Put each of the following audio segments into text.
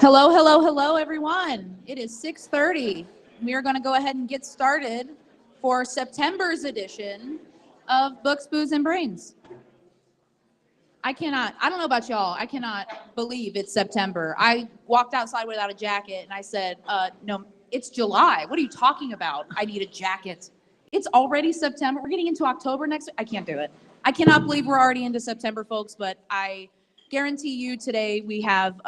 Hello, hello, hello, everyone. It is 6:30. We are going to go ahead and get started for September's edition of Books, Booze, and Brains. I don't know about y'all, I cannot believe it's September. I walked outside without a jacket and I said, no, it's July. What are you talking about? I need a jacket. It's already September. We're getting into October next week. I can't do it. I cannot believe we're already into September, folks, but I guarantee you today we have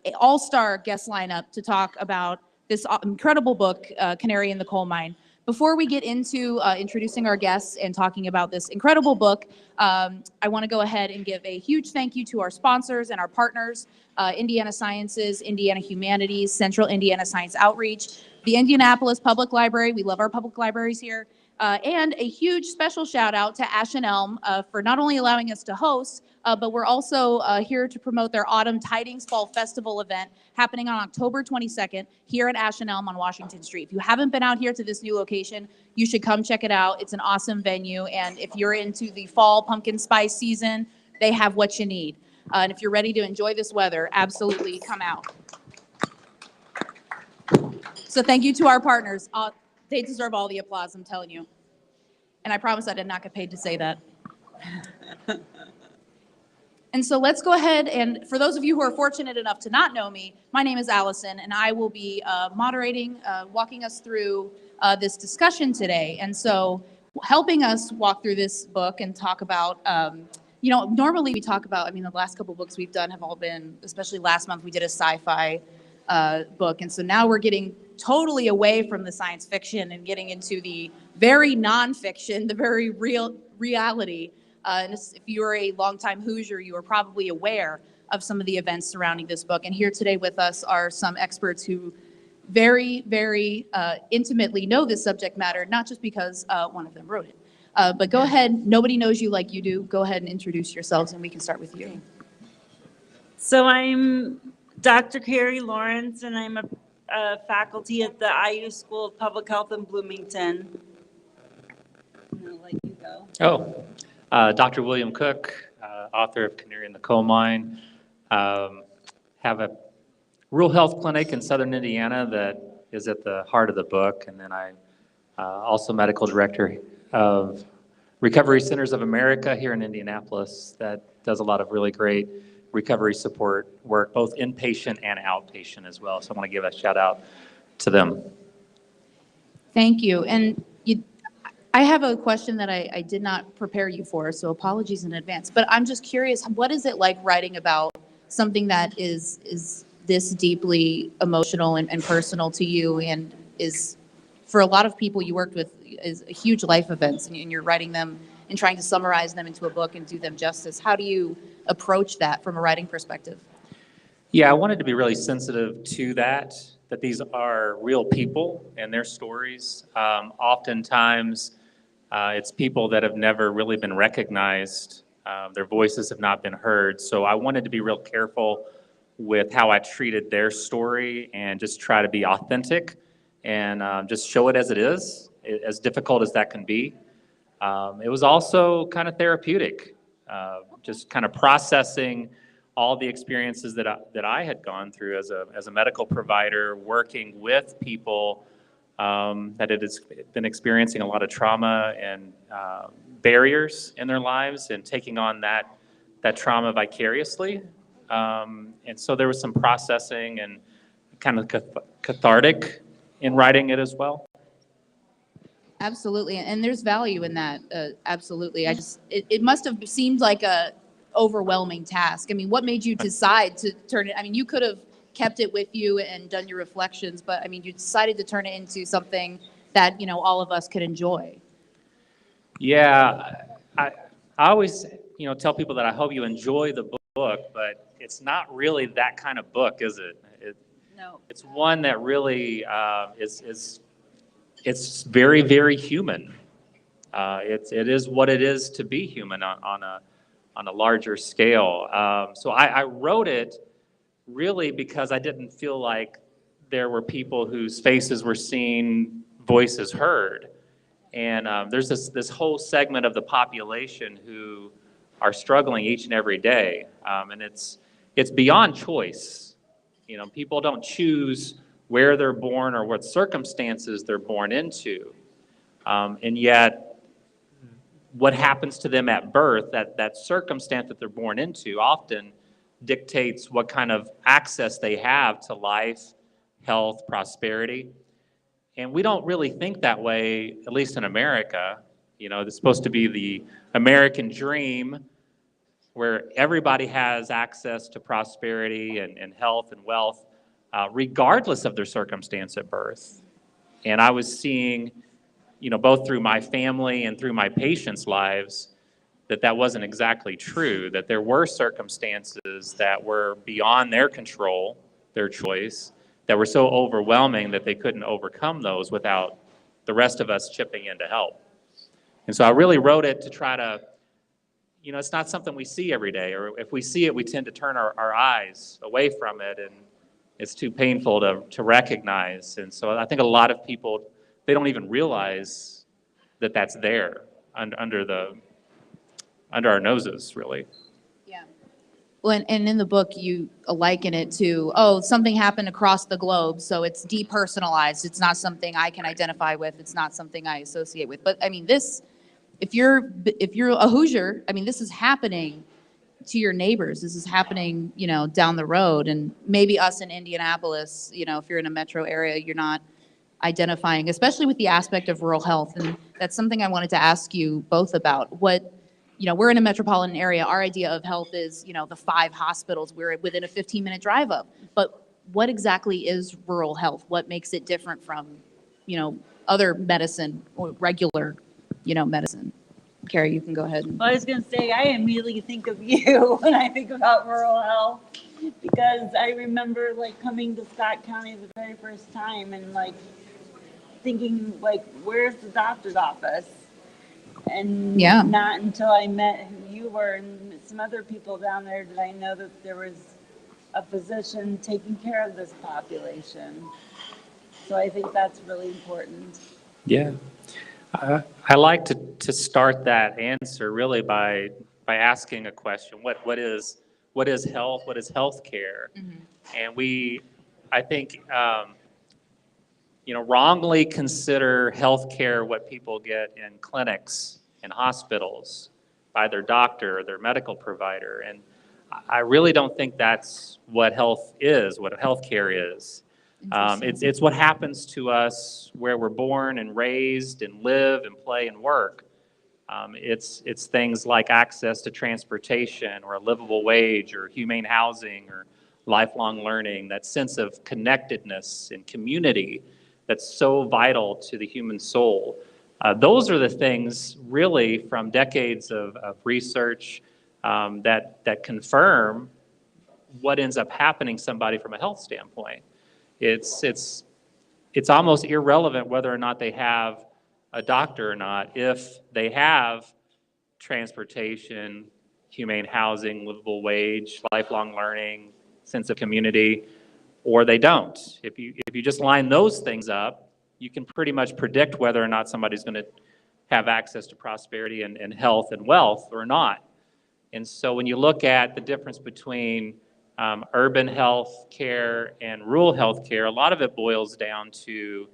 an all-star guest lineup to talk about this incredible book, Canary in the Coal Mine. Before we get into introducing our guests and talking about this incredible book, I want to go ahead and give a huge thank you to our sponsors and our partners, Indiana Sciences, Indiana Humanities, Central Indiana Science Outreach, the Indianapolis Public Library. We love our public libraries here. And a huge special shout out to Ash and Elm for not only allowing us to host, but we're also here to promote their Autumn Tidings Fall Festival event happening on October 22nd here at Ash and Elm on Washington Street. If you haven't been out here to this new location, you should come check it out. It's an awesome venue. And if you're into the fall pumpkin spice season, they have what you need. And if you're ready to enjoy this weather, absolutely come out. So thank you to our partners. They deserve all the applause, I'm telling you. And I promise I did not get paid to say that. And so let's go ahead, and for those of you who are fortunate enough to not know me, my name is Allison, and I will be moderating, walking us through this discussion today. And so helping us walk through this book and talk about, normally we talk about, the last couple books we've done have all been, especially last month, we did a sci-fi book. And so now we're getting totally away from the science fiction and getting into the very nonfiction, the very real reality. And if you're a longtime Hoosier, you are probably aware of some of the events surrounding this book. And here today with us are some experts who very, very intimately know this subject matter, not just because one of them wrote it. But go ahead, nobody knows you like you do. Go ahead and introduce yourselves, and we can start with you. So I'm Dr. Carrie Lawrence, and I'm a faculty at the IU School of Public Health in Bloomington. I'm gonna let you go. Dr. William Cook, author of Canary in the Coal Mine, have a rural health clinic in southern Indiana that is at the heart of the book, and then I'm also medical director of Recovery Centers of America here in Indianapolis that does a lot of really great recovery support work, both inpatient and outpatient as well. So I want to give a shout out to them. Thank you. And I have a question that I did not prepare you for, so apologies in advance. But I'm just curious, what is it like writing about something that is this deeply emotional and personal to you, and is, for a lot of people you worked with, is a huge life events, and you're writing them and trying to summarize them into a book and do them justice. How do you approach that from a writing perspective? Yeah, I wanted to be really sensitive to that these are real people and their stories. Oftentimes, it's people that have never really been recognized. Their voices have not been heard. So I wanted to be real careful with how I treated their story and just try to be authentic and just show it as it is, as difficult as that can be. It was also kind of therapeutic, just kind of processing all the experiences that I had gone through as a medical provider, working with people that had been experiencing a lot of trauma and barriers in their lives, and taking on that trauma vicariously. And so there was some processing and kind of cathartic in writing it as well. Absolutely, and there's value in that. Absolutely. It must have seemed like a overwhelming task. What made you decide to turn it? You could have kept it with you and done your reflections, but you decided to turn it into something that all of us could enjoy. Yeah, I always tell people that I hope you enjoy the book, but it's not really that kind of book, is it? No. It's one that really it's very, very human. It is what it is to be human on a larger scale. So I wrote it really because I didn't feel like there were people whose faces were seen, voices heard. And there's this whole segment of the population who are struggling each and every day. And it's beyond choice. People don't choose where they're born or what circumstances they're born into. And yet, what happens to them at birth, that circumstance that they're born into, often dictates what kind of access they have to life, health, prosperity. And we don't really think that way, at least in America. It's supposed to be the American dream where everybody has access to prosperity and health and wealth, regardless of their circumstance at birth. And I was seeing, both through my family and through my patients' lives, that wasn't exactly true, that there were circumstances that were beyond their control, their choice, that were so overwhelming that they couldn't overcome those without the rest of us chipping in to help. And so I really wrote it to try to, it's not something we see every day, or if we see it, we tend to turn our eyes away from it, and it's too painful to recognize. And so I think a lot of people, they don't even realize that that's there under our noses, really. Yeah. Well, and in the book, you liken it to, something happened across the globe, so it's depersonalized. It's not something I can identify with. It's not something I associate with. But I mean, if you're a Hoosier, I mean, this is happening to your neighbors. This is happening, down the road. And maybe us in Indianapolis, if you're in a metro area, you're not identifying, especially with the aspect of rural health. And that's something I wanted to ask you both about. We're in a metropolitan area. Our idea of health is, the 5 hospitals we're within a 15-minute drive of. But what exactly is rural health? What makes it different from, other medicine or regular, medicine? Carrie, you can go ahead. Well, I was going to say, I immediately think of you when I think about rural health, because I remember coming to Scott County the very first time and thinking where's the doctor's office? And not until I met who you were and some other people down there did I know that there was a physician taking care of this population. So I think that's really important. Yeah. I like to start that answer really by asking a question. What is health? What is health care? Mm-hmm. And I think, wrongly consider health care what people get in clinics and hospitals by their doctor or their medical provider. And I really don't think that's what health is, what health care is. It's what happens to us where we're born and raised and live and play and work. It's things like access to transportation or a livable wage or humane housing or lifelong learning, that sense of connectedness and community that's so vital to the human soul. Those are the things really from decades of research that confirm what ends up happening to somebody from a health standpoint. It's almost irrelevant whether or not they have a doctor or not. If they have transportation, humane housing, livable wage, lifelong learning, sense of community, or they don't. If you just line those things up, you can pretty much predict whether or not somebody's going to have access to prosperity and health and wealth or not. And so when you look at the difference between urban health care and rural health care, a lot of it boils down to,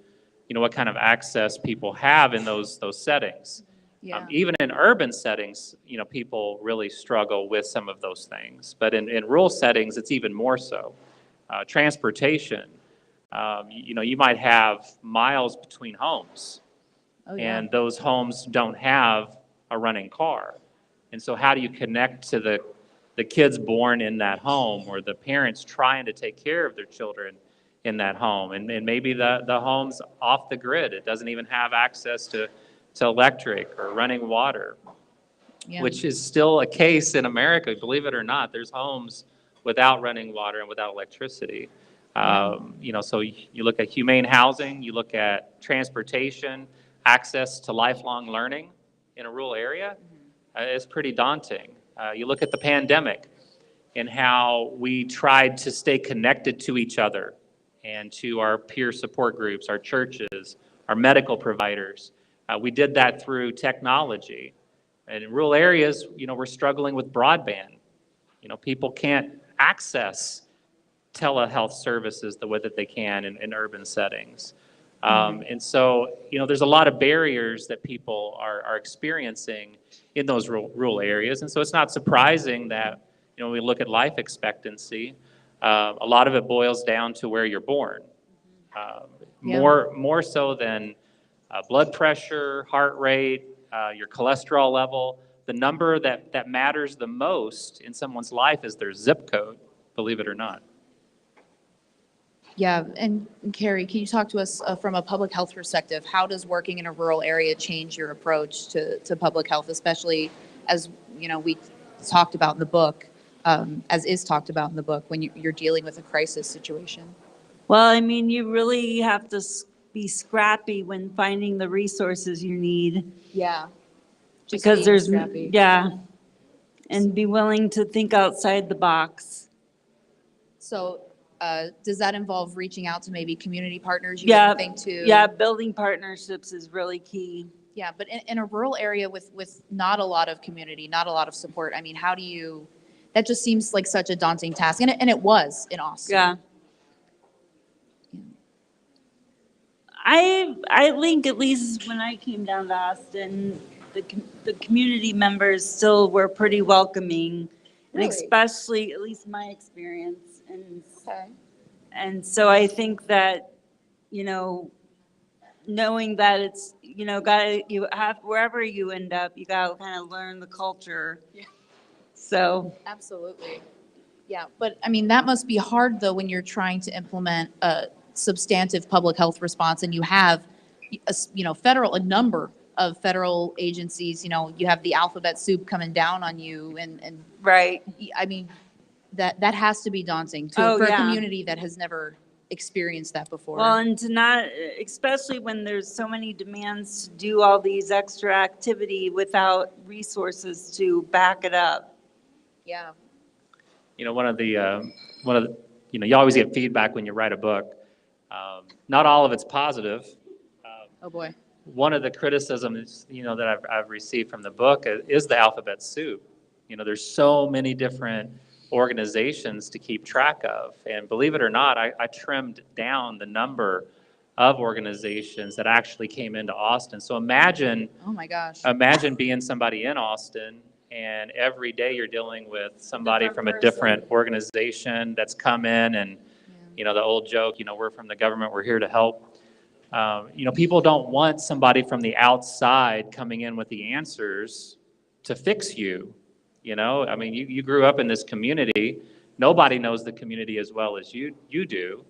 what kind of access people have in those settings. Yeah. Even in urban settings, people really struggle with some of those things. But in rural settings, it's even more so. Transportation, you might have miles between homes. Oh, yeah. And those homes don't have a running car. And so how do you connect to the kids born in that home, or the parents trying to take care of their children in that home? And maybe the home's off the grid. It doesn't even have access to electric or running water, yeah. Which is still a case in America, believe it or not. There's homes without running water and without electricity. So you look at humane housing, you look at transportation, access to lifelong learning in a rural area, it's pretty daunting. You look at the pandemic and how we tried to stay connected to each other and to our peer support groups, our churches, our medical providers. We did that through technology. And in rural areas, we're struggling with broadband. People can't access telehealth services the way that they can in urban settings. And so, there's a lot of barriers that people are experiencing in those rural areas. And so it's not surprising that, when we look at life expectancy, a lot of it boils down to where you're born. More so than blood pressure, heart rate, your cholesterol level. The number that matters the most in someone's life is their zip code, believe it or not. Yeah, and Carrie, can you talk to us from a public health perspective? How does working in a rural area change your approach to public health, especially as we talked about in the book, as is talked about in the book, when you're dealing with a crisis situation? Well, I mean, you really have to be scrappy when finding the resources you need. Yeah. Just Because being there's, scrappy. yeah, and be willing to think outside the box. So does that involve reaching out to maybe community partners you Yeah, would think to? yeah, building partnerships is really key. Yeah, but in a rural area with not a lot of community, not a lot of support, I mean, how do you, that just seems like such a daunting task. And it was in Austin. Yeah. I think at least when I came down to Austin, the community members still were pretty welcoming, and Really? especially, at least my experience. Okay. And so I think that, knowing that it's, you have, wherever you end up, you gotta kind of learn the culture. Yeah. So, Absolutely. Yeah, but I mean, that must be hard though when you're trying to implement a substantive public health response and you have, a number of federal agencies, you have the alphabet soup coming down on you and right. I mean, that has to be daunting Oh, for a yeah. community that has never experienced that before. Well, and to not, especially when there's so many demands to do all these extra activity without resources to back it up. Yeah. One of the, you always get feedback when you write a book. Not all of it's positive. Oh, boy. One of the criticisms, that I've received from the book is the alphabet soup. There's so many different organizations to keep track of. And believe it or not, I trimmed down the number of organizations that actually came into Austin. So imagine, Oh, my gosh. imagine being somebody in Austin and every day you're dealing with somebody Different from a person. different organization that's come in and, the old joke, we're from the government, we're here to help. People don't want somebody from the outside coming in with the answers to fix you. I mean, you grew up in this community. Nobody knows the community as well as you do.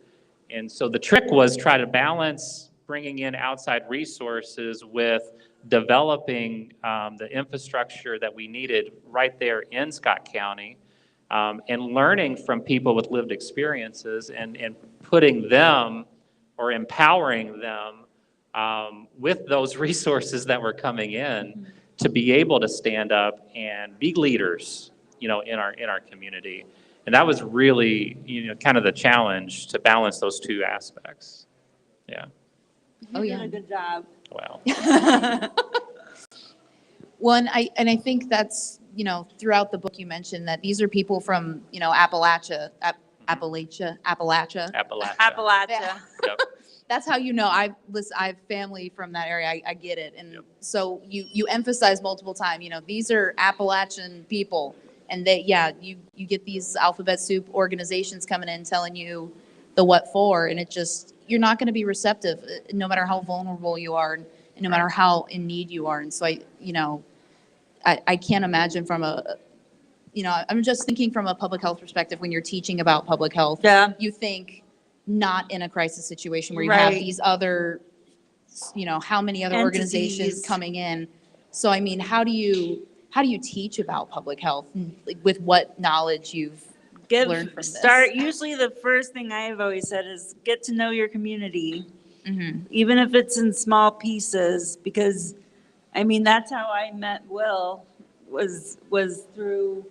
And so the trick was try to balance bringing in outside resources with developing the infrastructure that we needed right there in Scott County, and learning from people with lived experiences and putting them or empowering them with those resources that were coming in to be able to stand up and be leaders, in our community. And that was really, kind of the challenge to balance those two aspects. Yeah. Oh, You yeah. did a good job. Wow. Well, and I think that's, throughout the book you mentioned that these are people from, Appalachia. Appalachia. Appalachia. Yep. That's how I have family from that area. I get it. And Yep. so you emphasize multiple times, these are Appalachian people. And you get these alphabet soup organizations coming in telling you the what for, and you're not going to be receptive no matter how vulnerable you are and no matter how in need you are. And so I can't imagine from I'm just thinking from a public health perspective when you're teaching about public health. Yeah. You think not in a crisis situation where you have Right. these other, how many other organizations Entities. coming in. So, I mean, how do you teach about public health like, with what knowledge you've learned from this? Usually the first thing I've always said is get to know your community, Mm-hmm. even if it's in small pieces, because, I mean, that's how I met Will, was through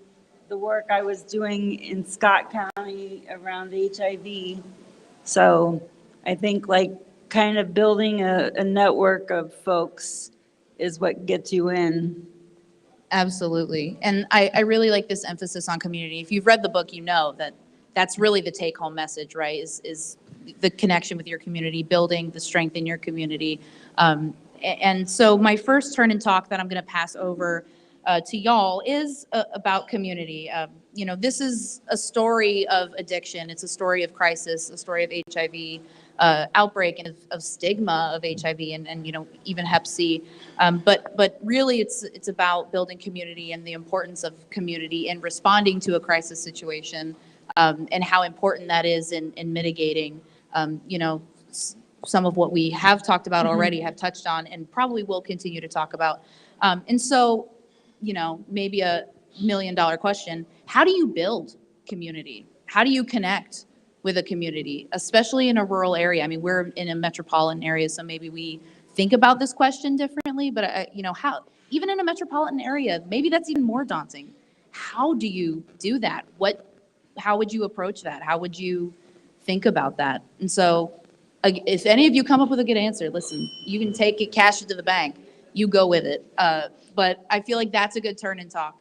the work I was doing in Scott County around HIV. So I think kind of building a network of folks is what gets you in. Absolutely. And I really like this emphasis on community. If you've read the book, you know that that's really the take-home message, right? Is the connection with your community, building the strength in your community. And so my first turn and talk that I'm going to pass over to y'all is about community. This is a story of addiction. It's a story of crisis, a story of HIV outbreak and of stigma of HIV and even Hep C. But really, it's about building community and the importance of community in responding to a crisis situation, and how important that is in mitigating, some of what we have talked about already, have touched on, and probably will continue to talk about. And so, maybe $1 million question: how do you build community? How do you connect with a community, especially in a rural area? I mean, we're in a metropolitan area, so maybe we think about this question differently, but how, even in a metropolitan area, maybe that's even more daunting. How do you do that? How would you approach that? How would you think about that? And so, if any of you come up with a good answer, listen, you can take it, cash it to the bank, you go with it. But I feel like that's a good turn and talk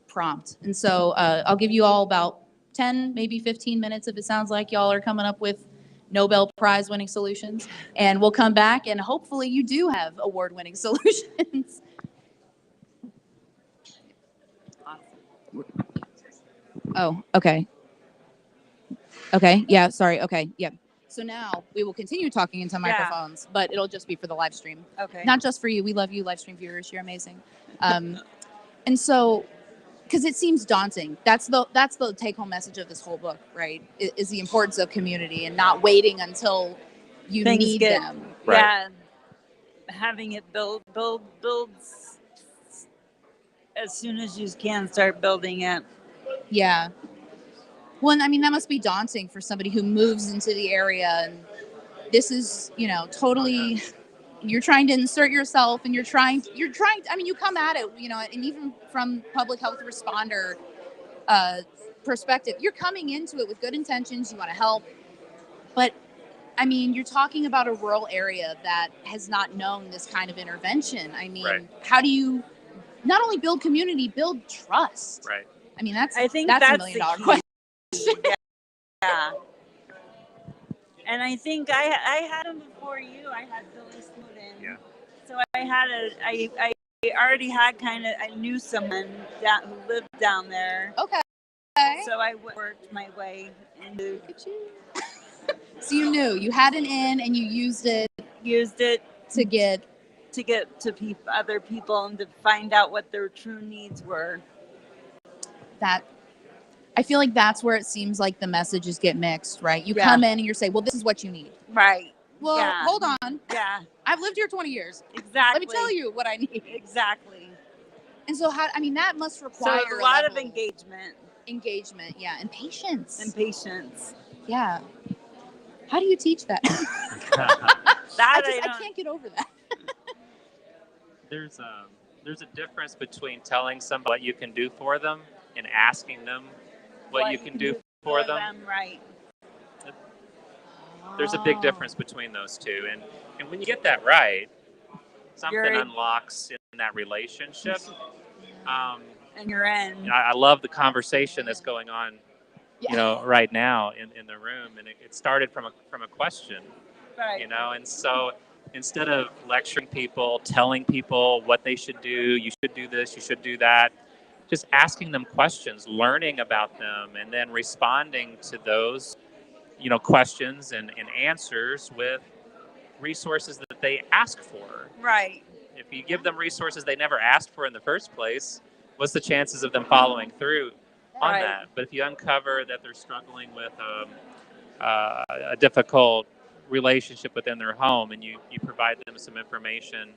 prompt. And so I'll give you all about 10, maybe 15 minutes if it sounds like y'all are coming up with Nobel Prize winning solutions. And we'll come back and hopefully you do have award winning solutions. Oh, okay. Okay, yeah, sorry, okay, yeah. So now we will continue talking into microphones, but it'll just be for the live stream. Okay. Not just for you. We love you, live stream viewers. You're amazing. And so, because it seems daunting. That's the take-home message of this whole book, right? Is the importance of community and not waiting until you need them. Right. Yeah, having it build as soon as you can, start building it. Yeah. Well, and I mean, that must be daunting for somebody who moves into the area, and this is, totally, you're trying to insert yourself, and you're trying, I mean, you come at it, and even from public health responder perspective, you're coming into it with good intentions, you want to help, but I mean, you're talking about a rural area that has not known this kind of intervention. I mean, Right. How do you not only build community, build trust? Right. I mean, that's I think that's that's $1 million the key. question. Yeah. And I think I had him before you. I had Billy Snowden. Yeah. So I already had I knew someone who lived down there. Okay. So I worked my way into. Look at you. So you knew you had an in, and you used it to get to other people and to find out what their true needs were. that. I feel like that's where it seems like the messages get mixed, right? You come in and you say, well, this is what you need. Right. Well, Yeah. hold on. Yeah. I've lived here 20 years. Exactly. Let me tell you what I need. Exactly. And so, that must So require it's a lot of level engagement yeah, and patience. and patience. Yeah. How do you teach that? I can't get over that. There's a difference between telling somebody what you can do for them and asking them what you can do for them. Right. There's a big difference between those two. And when you get that right, something unlocks in that relationship. And you're in. I love the conversation that's going on, right now in the room. And it started from a question, Right. and so instead of lecturing people, telling people what they should do, you should do this, you should do that, just asking them questions, learning about them, and then responding to those, questions and answers with resources that they ask for. Right. If you give them resources they never asked for in the first place, what's the chances of them following through on that? But if you uncover that they're struggling with a difficult relationship within their home, and you provide them some information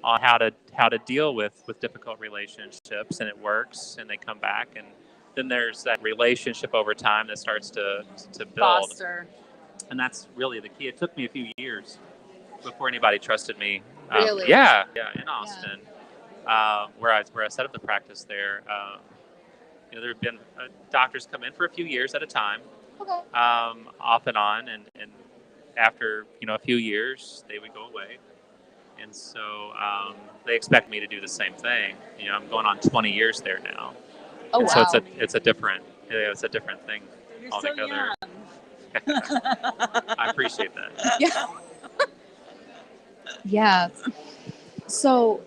on how to deal with difficult relationships, and it works, and they come back, and then there's that relationship over time that starts to build. Foster. And that's really the key. It took me a few years before anybody trusted me. Really? Yeah, in Austin, where I set up the practice there. There have been doctors come in for a few years at a time, off and on, and after a few years they would go away, and so they expect me to do the same thing. I'm going on 20 years there now. Oh, and wow. So it's a different thing. You're altogether. so young. I appreciate that. Yeah. Yeah. So,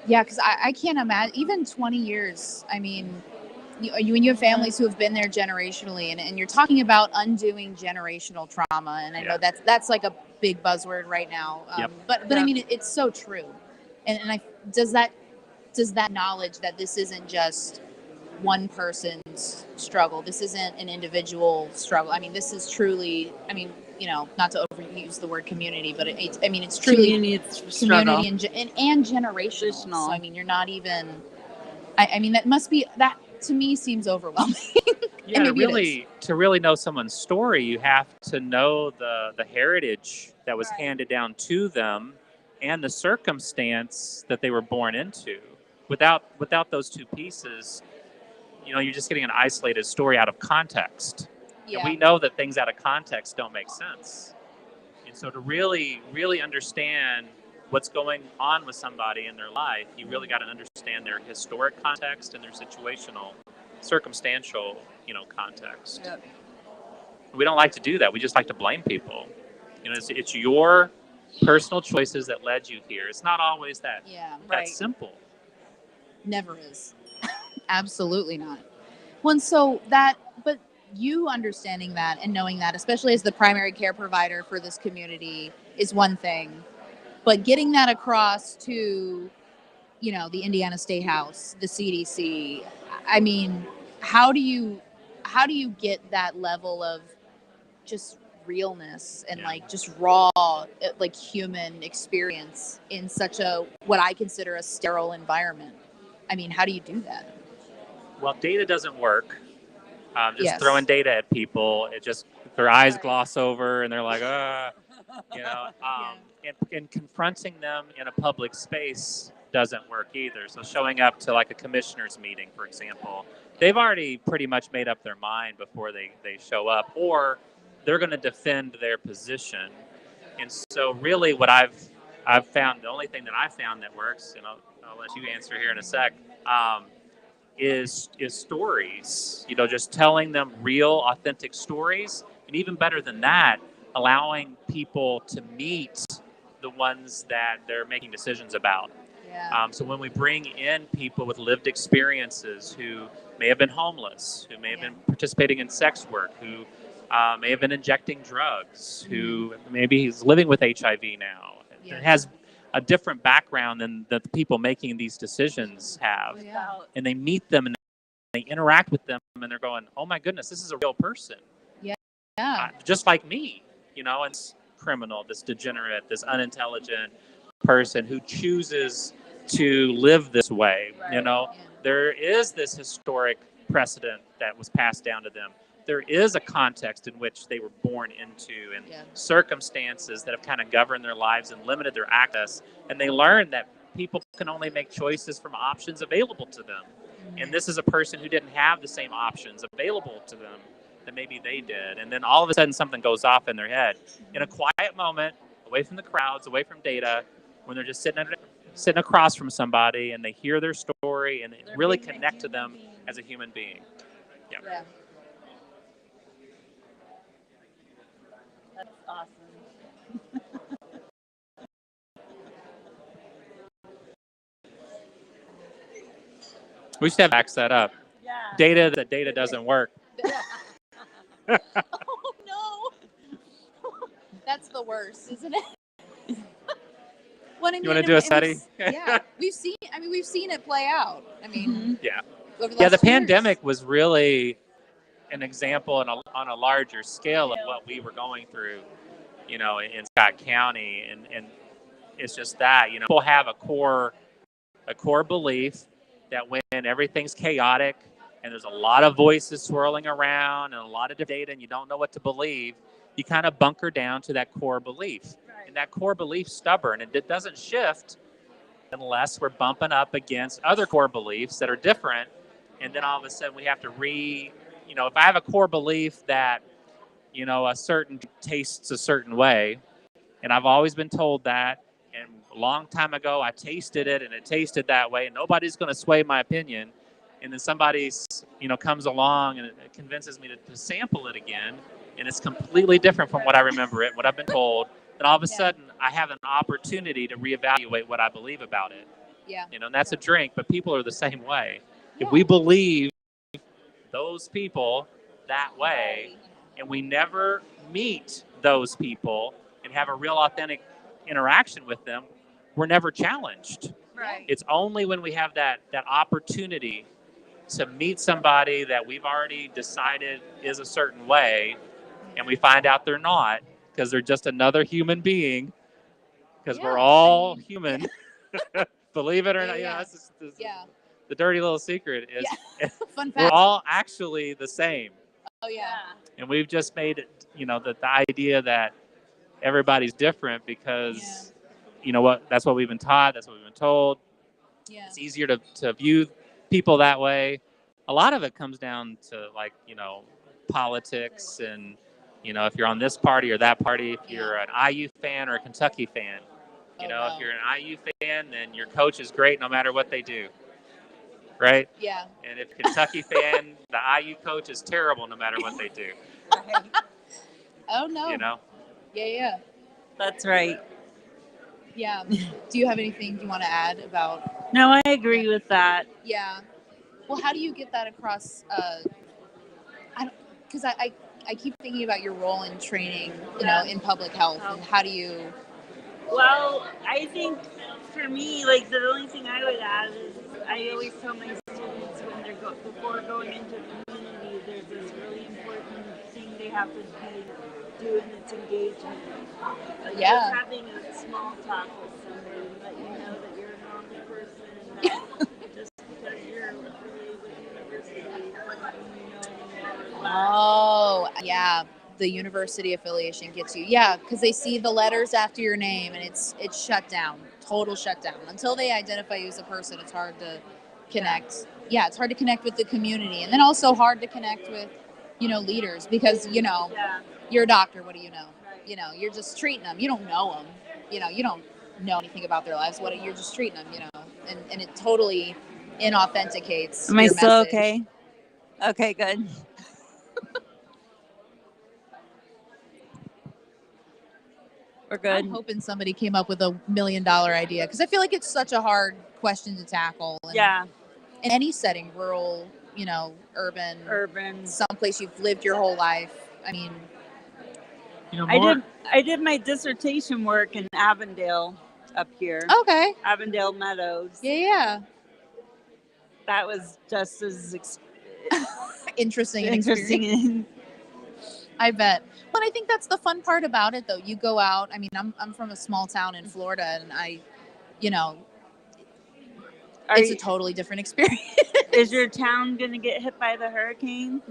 yeah, because I can't imagine, even 20 years, I mean, you have families who have been there generationally, and you're talking about undoing generational trauma, and I know Yeah. that's like a big buzzword right now. Yep. But I mean, it's so true. And does that knowledge that this isn't just one person's struggle, this isn't an individual struggle. I mean, this is truly, I mean, not to overuse the word community, but it's truly community and generational. So I mean, you're not even. I mean, that to me seems overwhelming. Yeah, to really know someone's story, you have to know the heritage that was handed down to them and the circumstance that they were born into. Without those two pieces, you're just getting an isolated story out of context. Yeah. And we know that things out of context don't make sense. And so to really, really understand what's going on with somebody in their life, you really got to understand their historic context and their circumstantial, context. Yep. We don't like to do that. We just like to blame people. It's your personal choices that led you here. It's not always that simple. Never is. Absolutely not. Well, and but you understanding that and knowing that, especially as the primary care provider for this community, is one thing. But getting that across to, the Indiana State House, the CDC, I mean, how do you get that level of just realness and like just raw, like human experience in such a, what I consider a sterile environment? I mean, how do you do that? Well, data doesn't work. Throwing data at people, their eyes gloss over and they're like, and confronting them in a public space doesn't work either. So showing up to like a commissioner's meeting, for example, they've already pretty much made up their mind before they show up, or they're going to defend their position. And so really what I've found, the only thing that I found that works, and I'll let you answer here in a sec, is stories, just telling them real, authentic stories. And even better than that, allowing people to meet the ones that they're making decisions about. Yeah. So when we bring in people with lived experiences who may have been homeless, who may have been participating in sex work, who may have been injecting drugs, who maybe he's living with HIV now, and has a different background than the people making these decisions have. And they meet them and they interact with them and they're going, oh my goodness, this is a real person. Just like me, and this criminal, this degenerate, this unintelligent person who chooses to live this way. There is this historic precedent that was passed down to them. There is a context in which they were born into, and circumstances that have kind of governed their lives and limited their access. And they learn that people can only make choices from options available to them. And this is a person who didn't have the same options available to them that maybe they did. And then all of a sudden something goes off in their head. In a quiet moment, away from the crowds, away from data, when they're just sitting across from somebody and they hear their story and they really connect to them as a human being. Yeah. That's awesome. We should have backs that up. Data doesn't work. Oh no. That's the worst, isn't it? Well, You want to do a study? We've seen it play out. I mean, over the the last 2 years. pandemic was really an example on a larger scale of what we were going through, in Scott County, and it's just that, people have a core belief that when everything's chaotic and there's a lot of voices swirling around and a lot of data and you don't know what to believe, you kind of bunker down to that core belief. And that core belief's stubborn, and it doesn't shift unless we're bumping up against other core beliefs that are different. And then all of a sudden we have to if I have a core belief that, a certain tastes a certain way, and I've always been told that, and a long time ago I tasted it and it tasted that way, and nobody's going to sway my opinion. and then somebody, comes along and it convinces me to sample it again, and it's completely different from what I remember it, what I've been told, then all of a sudden I have an opportunity to reevaluate what I believe about it. Yeah. And that's a drink, but people are the same way. Yeah. If we believe those people that way, and we never meet those people and have a real authentic interaction with them, we're never challenged. Right. It's only when we have that opportunity to meet somebody that we've already decided is a certain way, and we find out they're not, because they're just another human being, because we're all human. Believe it or not, that's just, the dirty little secret is Fun we're fact. all actually the same. Oh yeah. And we've just made it, the idea that everybody's different because, that's what we've been taught, that's what we've been told. Yeah. It's easier to view people that way. A lot of it comes down to politics and, if you're on this party or that party, if you're an IU fan or a Kentucky fan. If you're an IU fan, then your coach is great no matter what they do. Right? Yeah. And if Kentucky fan, the IU coach is terrible no matter what they do. Right. Oh no. Yeah. That's right. Yeah. Do you have anything you want to add about? No, I agree with that. Yeah. Well, how do you get that across? Because I keep thinking about your role in training, in public health, and how do you? Well, I think for me, the only thing I would add is I always tell my students when they're before going into the community, there's this really important thing they have to do, and it's engagement. Just having a small talk with somebody, let you know that you're a normal person, and that just because you're affiliated with the university, Oh, yeah. The university affiliation gets you. Yeah, because they see the letters after your name, and it's shut down. Total shutdown. Until they identify you as a person, it's hard to connect. Yeah, it's hard to connect with the community, and then also hard to connect with, leaders, because, you're a doctor. What do you know? Right. You're just treating them. You don't know them. You don't know anything about their lives. You're just treating them, and it totally inauthenticates. Am I your still message. okay? Okay, good. We're good. I'm hoping somebody came up with $1 million idea, because I feel like it's such a hard question to tackle. And in any setting, rural, urban, someplace you've lived your whole life. I mean, I did my dissertation work in Avondale up here. Okay. Avondale Meadows. Yeah. That was just as interesting. I bet. But I think that's the fun part about it, though. You go out. I mean, I'm from a small town in Florida, and it's a totally different experience. Is your town going to get hit by the hurricane?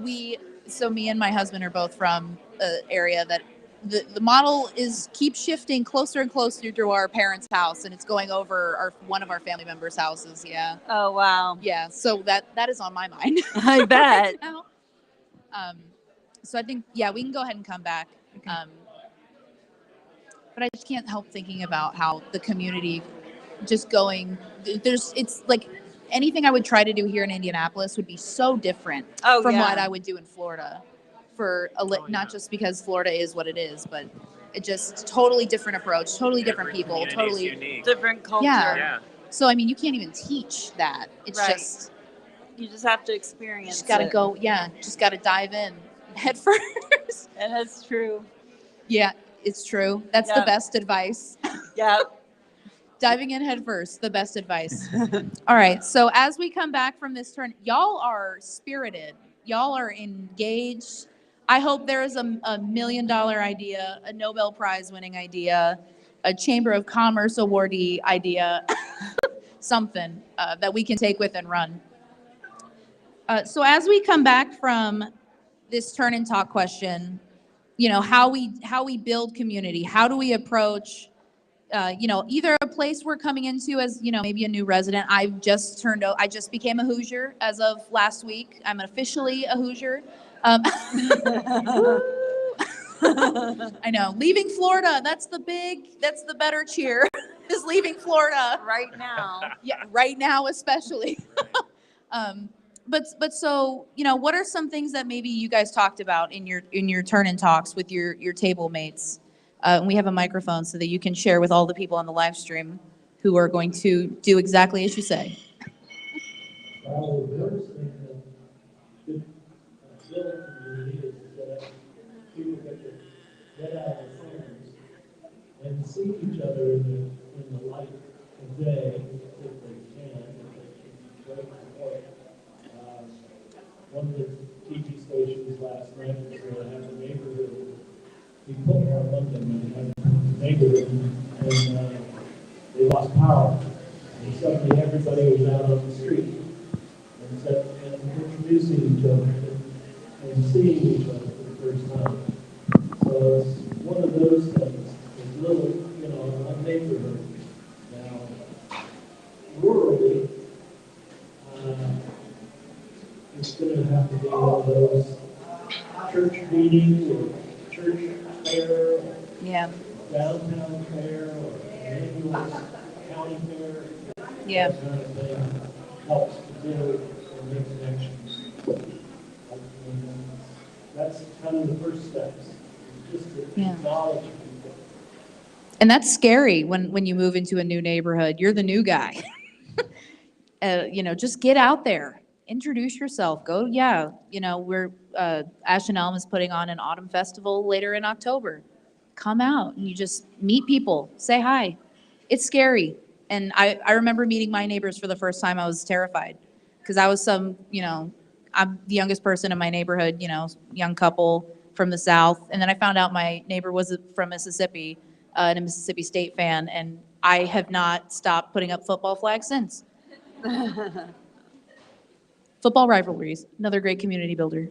So me and my husband are both from an area that the model keeps shifting closer and closer to our parents' house, and it's going over one of our family members' houses. Yeah. Oh, wow. Yeah. So that is on my mind. I bet. Right now. So I think, we can go ahead and come back. Okay. But I just can't help thinking about how the community just it's like anything I would try to do here in Indianapolis would be so different from what I would do in Florida not just because Florida is what it is, but it just totally different approach, totally different people, totally unique. Different culture. Yeah. So, I mean, you can't even teach that. It's just, you just have to experience just got to go. Yeah. Just got to dive in head first. And that's true. Yeah, it's true. That's the best advice. Yeah. Diving in head first, the best advice. All right. So as we come back from this turn, y'all are spirited. Y'all are engaged. I hope there is a $1 million idea, a Nobel Prize winning idea, a Chamber of Commerce awardee idea, something that we can take with and run. So as we come back from this turn and talk question, how we build community, how do we approach, either a place we're coming into as, maybe a new resident. I just became a Hoosier as of last week. I'm officially a Hoosier. I know, leaving Florida, that's the better cheer, is leaving Florida. Right now. Yeah, right now especially. But so, what are some things that maybe you guys talked about in your turn-in talks with your table mates? And we have a microphone so that you can share with all the people on the live stream who are going to do exactly as you say. Well, the first thing that good building community is that people get to get out of their phones and see each other in the light of day if they can, if they can break the point. One of the TV stations last night was going to have a neighborhood. We put on Monday night, had a neighborhood, and they lost power. And suddenly everybody was out on the street. And introducing each other and seeing each other for the first time. So it's one of those things. It's little, a neighborhood. Now, rurally, it's going to have to be one of those church meetings or church fair, or Yeah. downtown fair, or annual county fair. Yeah. That kind of thing helps to build and make connections. And that's kind of the first steps, just to Yeah. acknowledge people. And that's scary when you move into a new neighborhood. You're the new guy. Just get out there, introduce yourself. Go, we're Ash and Elm is putting on an autumn festival later in October. Come out and you just meet people, say hi. It's scary. And I remember meeting my neighbors for the first time. I was terrified because I was I'm the youngest person in my neighborhood, young couple from the South. And then I found out my neighbor was from Mississippi, and a Mississippi State fan. And I have not stopped putting up football flags since. Football rivalries, another great community builder.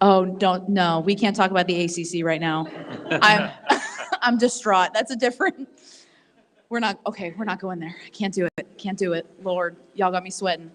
Oh, no, we can't talk about the ACC right now. I'm distraught. That's a different, we're not going there. I can't do it. Lord, y'all got me sweating.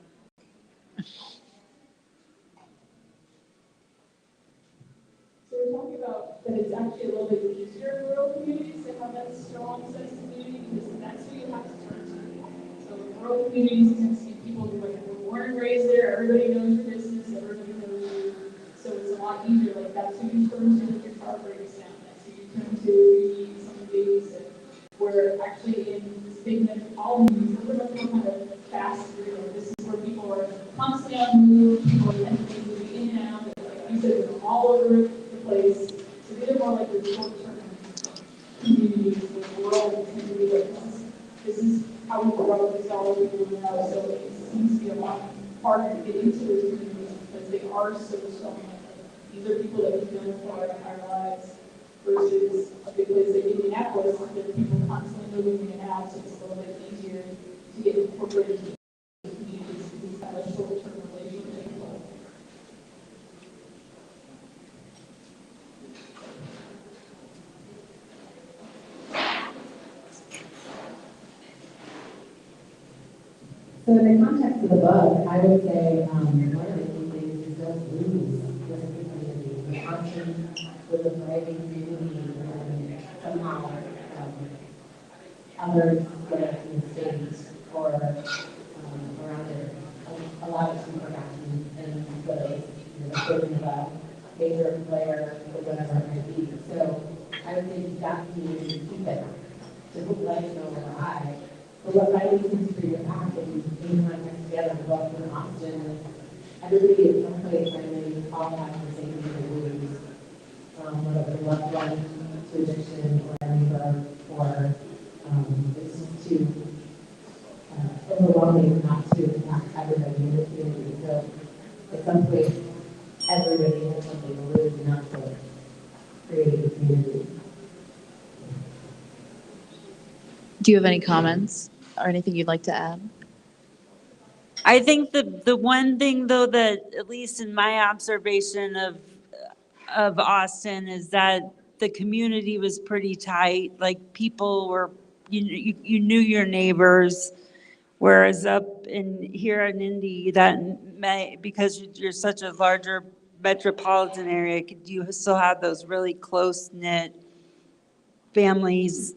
So we're talking about that it's actually a little bit easier in rural communities to have that strong sense of community because that's who you have to turn to. So in rural communities, you tend to see people who were born and raised there, everybody knows your business, everybody knows you. So it's a lot easier, like that's who you turn to if your car breaks down, that's who you turn to if you need someone babysit. Where actually in this big metropolitan communities, they're much more kind of fast, this is where people are constantly on the move, people are moving in and out, like you said, they're all over the place. So these are more like the short-term communities, the world tend to be like this is how we grow, this is all we do now. So it seems to be a lot harder to get into those communities because they are so strong. These are people that we've known for our entire lives versus a big place like Indianapolis, where people constantly moving in and out, so it's a little bit easier to get incorporated into communities because these kind of short-term relationships. So in the context of the book, I would say one of the key things is don't lose the community. The function with a thriving community and somehow others, whether it's in the state or around it, a lot of people are acting and whether it's the children of a major player or whatever it might be. So I would say that community keep it to let it know where we're at. But what I think is for your package in context together, both in Austin, everybody at some place finally all has the same beliefs, whether it's loved one to addiction or a neighbor, or it's just too overwhelming not to impact everybody in the community. So at some point, everybody has something to lose enough to create a community. Do you have any comments or anything you'd like to add? I think the one thing though that, at least in my observation of Austin, is that the community was pretty tight. Like people were, you knew your neighbors, whereas up here in Indy, because you're such a larger metropolitan area, you still have those really close knit families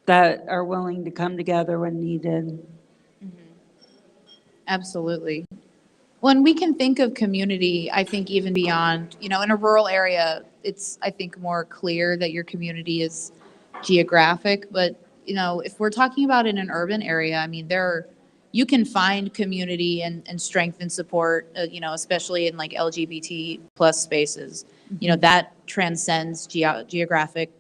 that are willing to come together when needed. Absolutely. When we can think of community, I think even beyond, in a rural area, it's, I think, more clear that your community is geographic. But, if we're talking about in an urban area, I mean, you can find community and strength and support, especially in like LGBT plus spaces. That transcends geographic,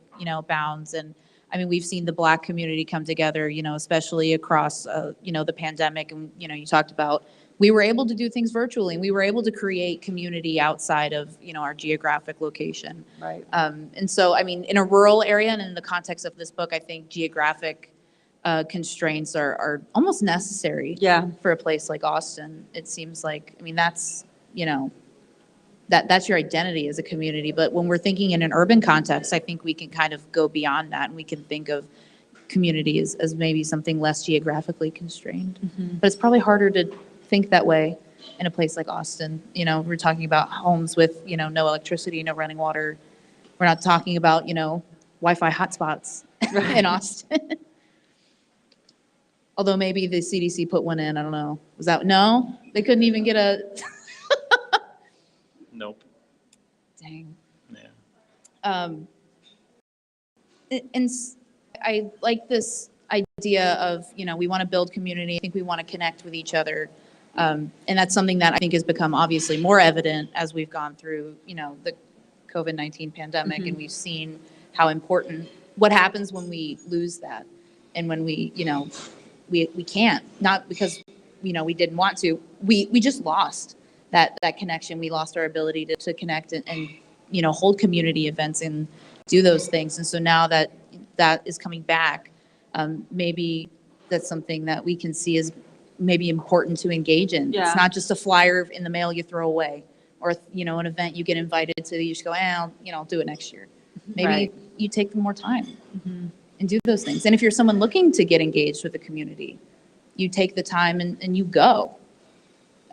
bounds. And I mean, we've seen the Black community come together, especially across, the pandemic. And, you talked about, we were able to do things virtually, and we were able to create community outside of, our geographic location. Right. And so, I mean, in a rural area and in the context of this book, I think geographic constraints are almost necessary. Yeah. For a place like Austin. It seems like, I mean, that's, that's your identity as a community. But when we're thinking in an urban context, I think we can kind of go beyond that, and we can think of community as maybe something less geographically constrained. But it's probably harder to think that way in a place like Austin. We're talking about homes with, no electricity, no running water. We're not talking about, Wi-Fi hotspots in Austin. Although maybe the CDC put one in, I don't know. Was that, no? They couldn't even get a, Nope. dang. Yeah. And I like this idea of, we want to build community. I think we want to connect with each other. And that's something that I think has become obviously more evident as we've gone through, the COVID-19 pandemic, and we've seen how important, what happens when we lose that. And when we, we can't, not because, we didn't want to, we just lost that connection. We lost our ability to connect and hold community events and do those things. And so now that is coming back, maybe that's something that we can see as maybe important to engage in. Yeah. It's not just a flyer in the mail you throw away, or, an event you get invited to, you just go, I'll do it next year. Maybe Right. you take more time and do those things. And if you're someone looking to get engaged with the community, you take the time and you go.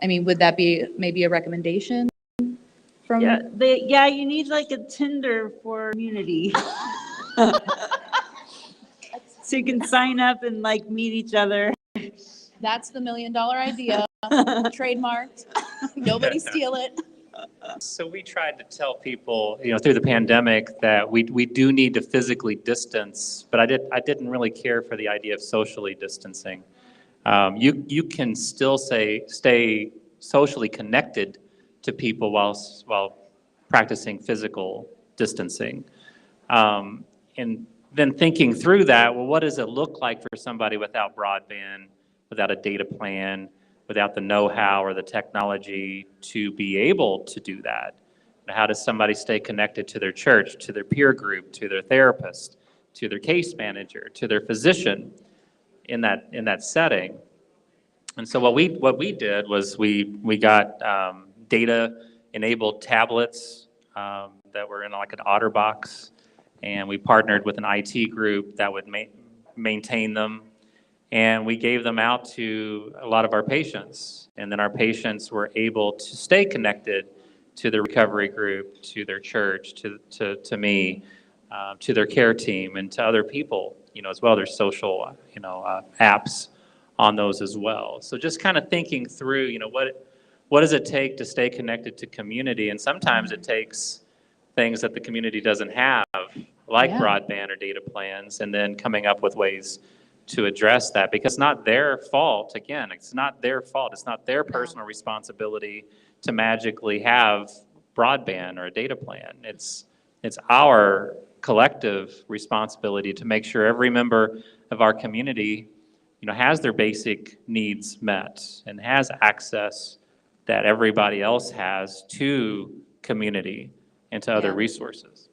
I mean, would that be maybe a recommendation from? Yeah, you need like a Tinder for community. So you can sign up and like meet each other. That's the $1 million idea, trademarked. Nobody steal it. So we tried to tell people, through the pandemic that we do need to physically distance, but I didn't really care for the idea of socially distancing. You can still stay socially connected to people while practicing physical distancing. And then thinking through that, well, what does it look like for somebody without broadband, without a data plan, without the know-how or the technology to be able to do that? How does somebody stay connected to their church, to their peer group, to their therapist, to their case manager, to their physician in that setting? And so what we did was we got data-enabled tablets that were in like an OtterBox, and we partnered with an IT group that would maintain them. And we gave them out to a lot of our patients. And then our patients were able to stay connected to the recovery group, to their church, to me, to their care team, and to other people, as well. There's social, apps on those as well. So just kind of thinking through, what does it take to stay connected to community? And sometimes it takes things that the community doesn't have, like broadband or data plans, and then coming up with ways to address that, because it's not their fault. Again, it's not their fault. It's not their personal responsibility to magically have broadband or a data plan. It's our collective responsibility to make sure every member of our community, has their basic needs met and has access that everybody else has to community and to other resources.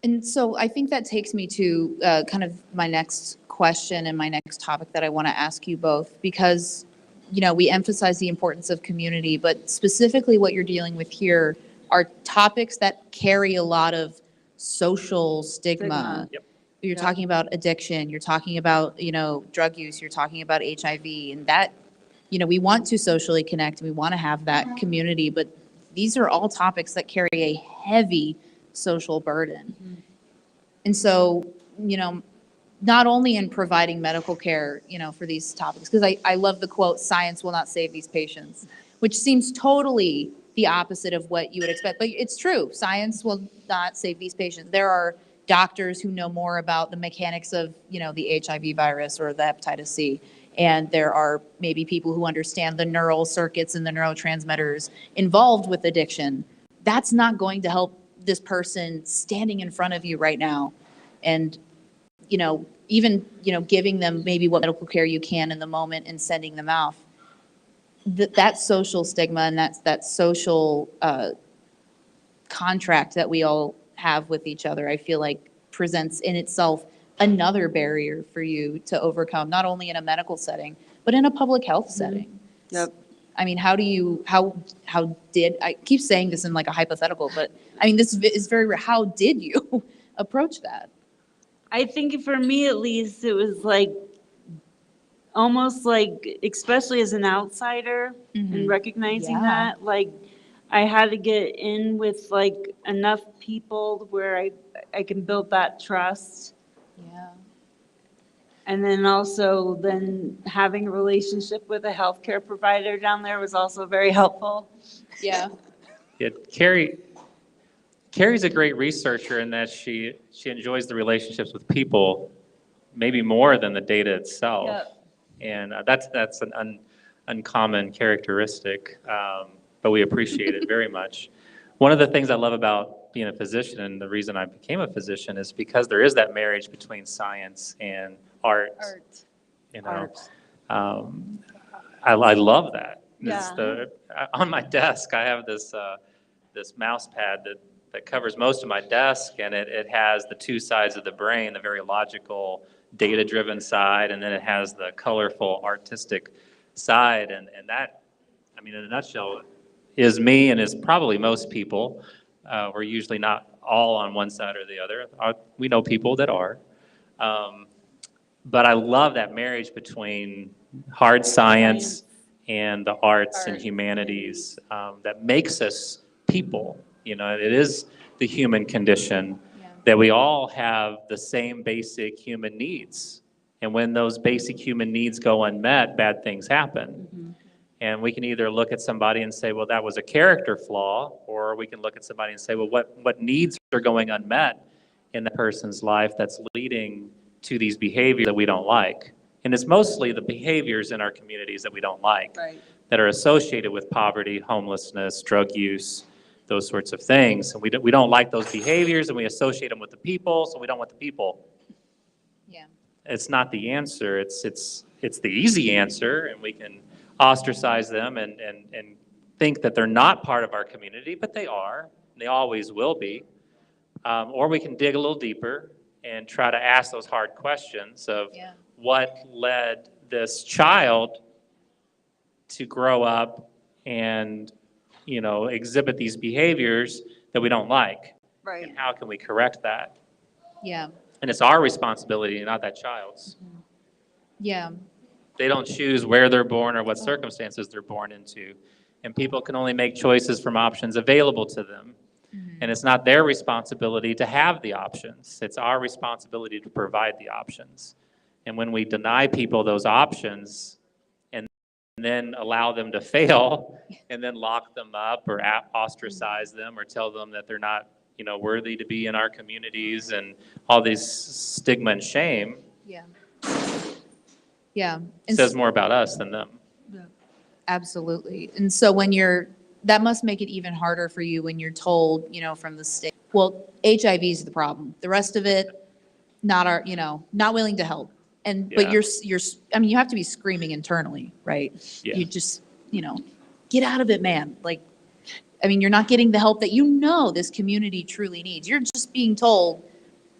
And so I think that takes me to kind of my next question and my next topic that I want to ask you both, because, we emphasize the importance of community, but specifically what you're dealing with here are topics that carry a lot of social stigma. Yep. You're talking about addiction, you're talking about, drug use, you're talking about HIV, and that, we want to socially connect, we want to have that community, but these are all topics that carry a heavy social burden. And so, not only in providing medical care, for these topics, because I love the quote, "Science will not save these patients," which seems totally the opposite of what you would expect. But it's true. Science will not save these patients. There are doctors who know more about the mechanics of, the HIV virus or the hepatitis C. And there are maybe people who understand the neural circuits and the neurotransmitters involved with addiction. That's not going to help this person standing in front of you right now. And, even, giving them maybe what medical care you can in the moment and sending them off. That social stigma and that social contract that we all have with each other, I feel like presents in itself another barrier for you to overcome, not only in a medical setting, but in a public health setting. Yep. I mean, how did, I keep saying this in like a hypothetical, but I mean, this is very rare. How did you approach that? I think for me at least, it was like, almost like, especially as an outsider and recognizing Yeah. that, like, I had to get in with like enough people where I can build that trust. Yeah. And then also then having a relationship with a healthcare provider down there was also very helpful. Yeah. Yeah, Carrie's a great researcher in that she enjoys the relationships with people, maybe more than the data itself. Yep. And that's an uncommon characteristic, but we appreciate it very much. One of the things I love about being a physician, and the reason I became a physician, is because there is that marriage between science and art. You know, I love that. Yeah. On my desk, I have this mouse pad that covers most of my desk, and it has the two sides of the brain, the very logical, data-driven side, and then it has the colorful, artistic side, and that, I mean, in a nutshell, is me and is probably most people. We're usually not all on one side or the other. We know people that are. But I love that marriage between hard science and the arts and humanities that makes us people. You know, it is the human condition that we all have the same basic human needs. And when those basic human needs go unmet, bad things happen. And we can either look at somebody and say, well, that was a character flaw, or we can look at somebody and say, well, what needs are going unmet in that person's life that's leading to these behaviors that we don't like. And it's mostly the behaviors in our communities that we don't like, that are associated with poverty, homelessness, drug use, those sorts of things. And we don't like those behaviors, and we associate them with the people, so we don't want the people. Yeah. It's not the answer. It's the easy answer, and we can ostracize them and think that they're not part of our community, but they are. They always will be. Or we can dig a little deeper and try to ask those hard questions of what led this child to grow up and, you know, exhibit these behaviors that we don't like. Right. And how can we correct that? Yeah. And it's our responsibility, not that child's. Yeah. They don't choose where they're born or what circumstances they're born into. And people can only make choices from options available to them. And it's not their responsibility to have the options. It's our responsibility to provide the options. And when we deny people those options and then allow them to fail and then lock them up or ostracize them or tell them that they're not, you know, worthy to be in our communities and all these stigma and shame, Yeah. Yeah. says more about us than them. Absolutely. And so that must make it even harder for you when you're told, you know, from the state, well, HIV is the problem. The rest of it, not willing to help. But Yeah. I mean, you have to be screaming internally, right? Yeah. You just, get out of it, man. Like, I mean, you're not getting the help that this community truly needs. You're just being told,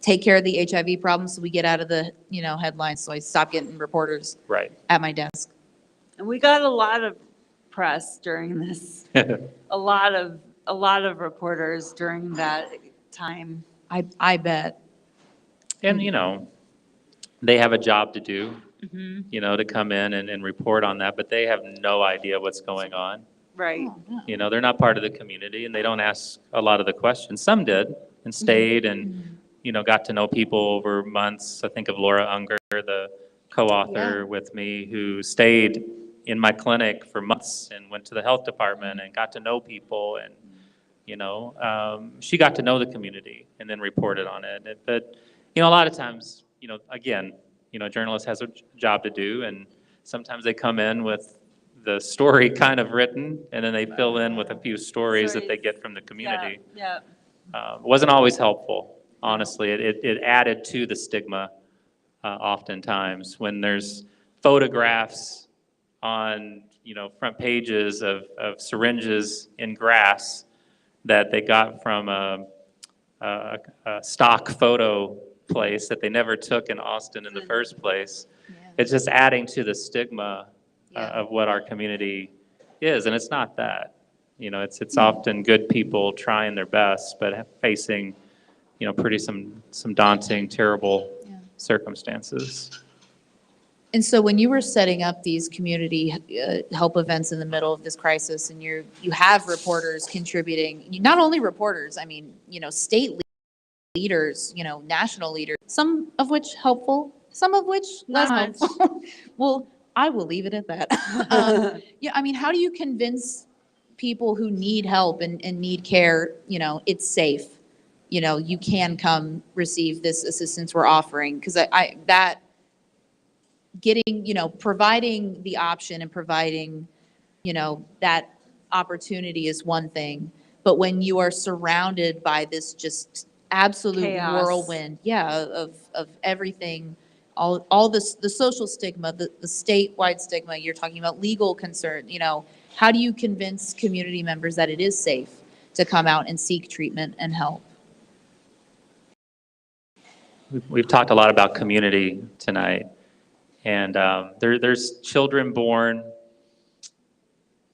take care of the HIV problem so we get out of the, headlines. So I stop getting reporters Right. at my desk. And we got a lot of press during this, a lot of reporters during that time. I bet. And, you know, they have a job to do, to come in and report on that, but they have no idea what's going on. Right. Oh, no. They're not part of the community and they don't ask a lot of the questions. Some did and stayed and, got to know people over months. I think of Laura Unger, the co-author Yeah. with me, who stayed in my clinic for months and went to the health department and got to know people. And, she got to know the community and then reported on it. But, a lot of times, again, a journalist has a job to do, and sometimes they come in with the story kind of written, and then they fill in with a few stories that they get from the community. Yeah. It wasn't always helpful, honestly. It added to the stigma oftentimes when there's photographs on, front pages of syringes in grass that they got from a stock photo place that they never took in Austin in the first place. Yeah. It's just adding to the stigma Yeah. of what our community is, and it's not that. It's often good people trying their best, but facing, pretty some daunting, terrible Yeah. circumstances. And so when you were setting up these community help events in the middle of this crisis, and you have reporters contributing, not only reporters, I mean, state leaders, national leaders, some of which helpful, some of which less Not much. helpful. Well, I will leave it at that. Yeah, I mean, how do you convince people who need help and need care, it's safe? You can come receive this assistance we're offering, because that getting, providing the option and providing, that opportunity is one thing. But when you are surrounded by this just absolute Chaos. whirlwind, of everything, all this, the social stigma, the statewide stigma, you're talking about legal concern, how do you convince community members that it is safe to come out and seek treatment and help? We've talked a lot about community tonight. And there's children born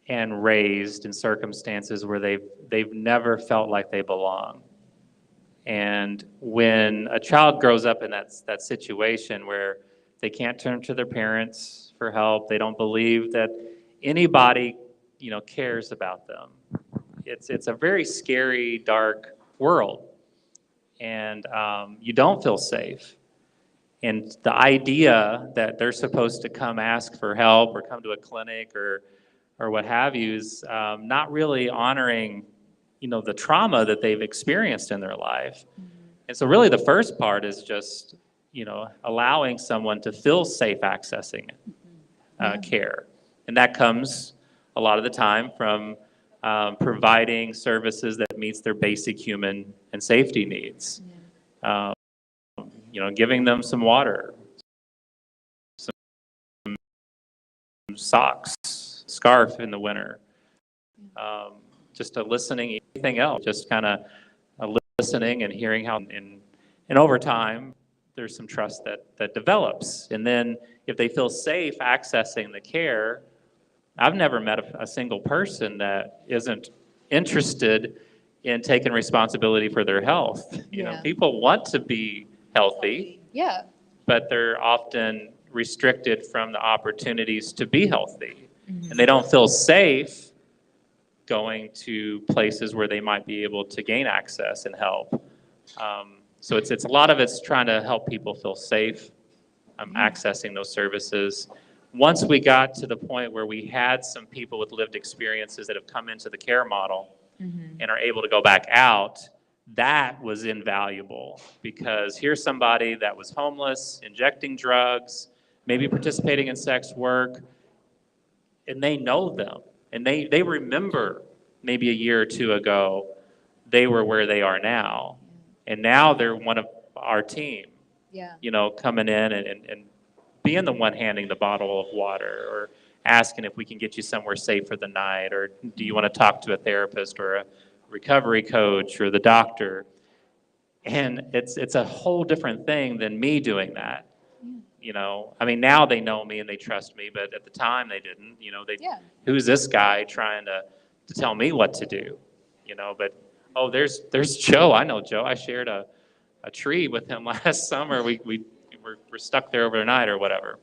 and raised in circumstances where they've never felt like they belong. And when a child grows up in that situation where they can't turn to their parents for help, they don't believe that anybody, cares about them. It's a very scary, dark world, and you don't feel safe. And the idea that they're supposed to come ask for help or come to a clinic or what have you is not really honoring, the trauma that they've experienced in their life. And so really the first part is just, allowing someone to feel safe accessing care. And that comes a lot of the time from providing services that meets their basic human and safety needs. Giving them some water, some socks, scarf in the winter, just a listening, anything else, just kind of listening and hearing how, and over time, there's some trust that develops. And then if they feel safe accessing the care, I've never met a single person that isn't interested in taking responsibility for their health. People want to be healthy, Yeah. but they're often restricted from the opportunities to be healthy. And they don't feel safe going to places where they might be able to gain access and help. So it's a lot of it's trying to help people feel safe, accessing those services. Once we got to the point where we had some people with lived experiences that have come into the care model and are able to go back out, that was invaluable, because here's somebody that was homeless, injecting drugs, maybe participating in sex work, and they know them, and they remember maybe a year or two ago they were where they are now, and now they're one of our team, Yeah. coming in and being the one handing the bottle of water, or asking if we can get you somewhere safe for the night, or do you want to talk to a therapist or a recovery coach or the doctor. And it's a whole different thing than me doing that. I mean, now they know me and they trust me, but at the time they didn't. Who's this guy trying to tell me what to do? But there's Joe. I know Joe. I shared a tree with him last summer. We're stuck there overnight or whatever.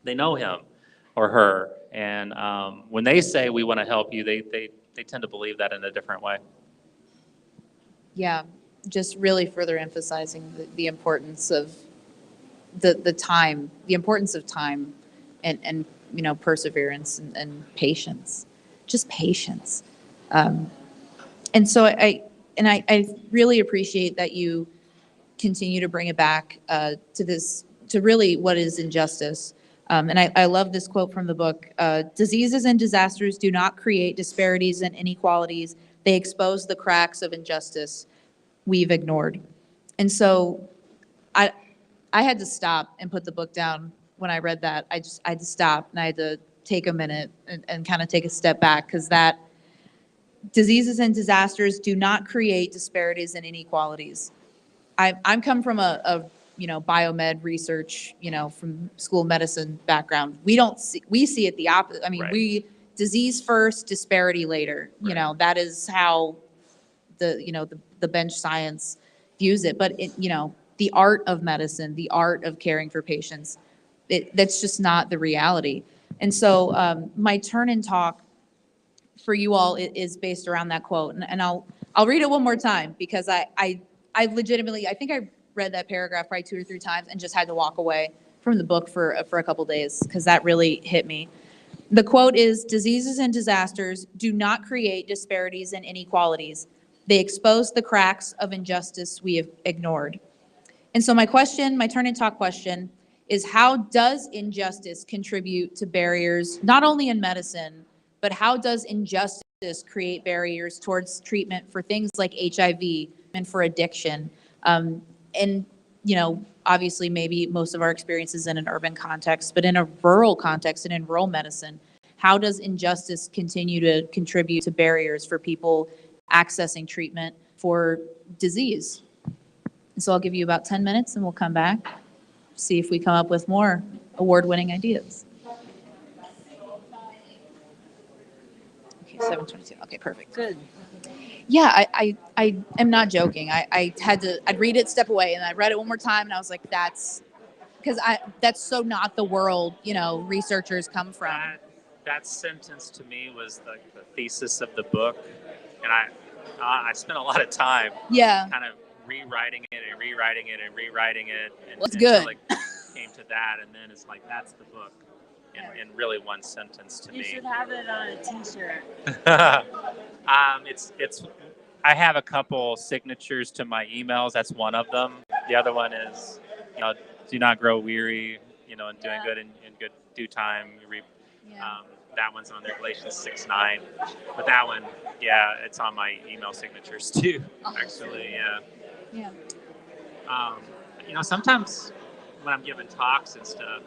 They know him or her, and when they say we want to help you, they tend to believe that in a different way. Yeah. just really further emphasizing the importance of the time, the importance of time and perseverance and patience, just patience. And so I really appreciate that you continue to bring it back to really what is injustice. And I love this quote from the book. Diseases and disasters do not create disparities and inequalities. They expose the cracks of injustice we've ignored. And so I had to stop and put the book down when I read that. I had to stop and I had to take a minute and kind of take a step back, because that diseases and disasters do not create disparities and inequalities. I'm come from a biomed research, from school of medicine background. We see it the opposite. I mean, Right. Disease first, disparity later. Right. That is how the bench science views it. But the art of medicine, the art of caring for patients, that's just not the reality. And so my turn in talk for you all is based around that quote, and I'll read it one more time, because I legitimately, I think I read that paragraph probably 2 or 3 times and just had to walk away from the book for a couple days, because that really hit me. The quote is, "Diseases and disasters do not create disparities and inequalities. They expose the cracks of injustice we have ignored." And so my turn and talk question is, how does injustice contribute to barriers, not only in medicine, but how does injustice create barriers towards treatment for things like HIV and for addiction? And, obviously maybe most of our experiences in an urban context, but in a rural context and in rural medicine, how does injustice continue to contribute to barriers for people accessing treatment for disease? And so I'll give you about 10 minutes and we'll come back, see if we come up with more award-winning ideas. Okay, 7:22. Okay, perfect. Good. Yeah, I am not joking. I'd read it, step away, and I read it one more time, and I was like, that's so not the world, researchers come from. That sentence to me was the thesis of the book, and I spent a lot of time Yeah. kind of rewriting it and rewriting it and rewriting it, and That's good. until it came to that, and then it's like, that's the book in really one sentence to You me. should have it on a t-shirt. It's I have a couple signatures to my emails. That's one of them. The other one is, do not grow weary, and doing good in good due time. That one's on there, Galatians 6:9. But that one, yeah, it's on my email signatures too, actually. Yeah. Sometimes when I'm giving talks and stuff,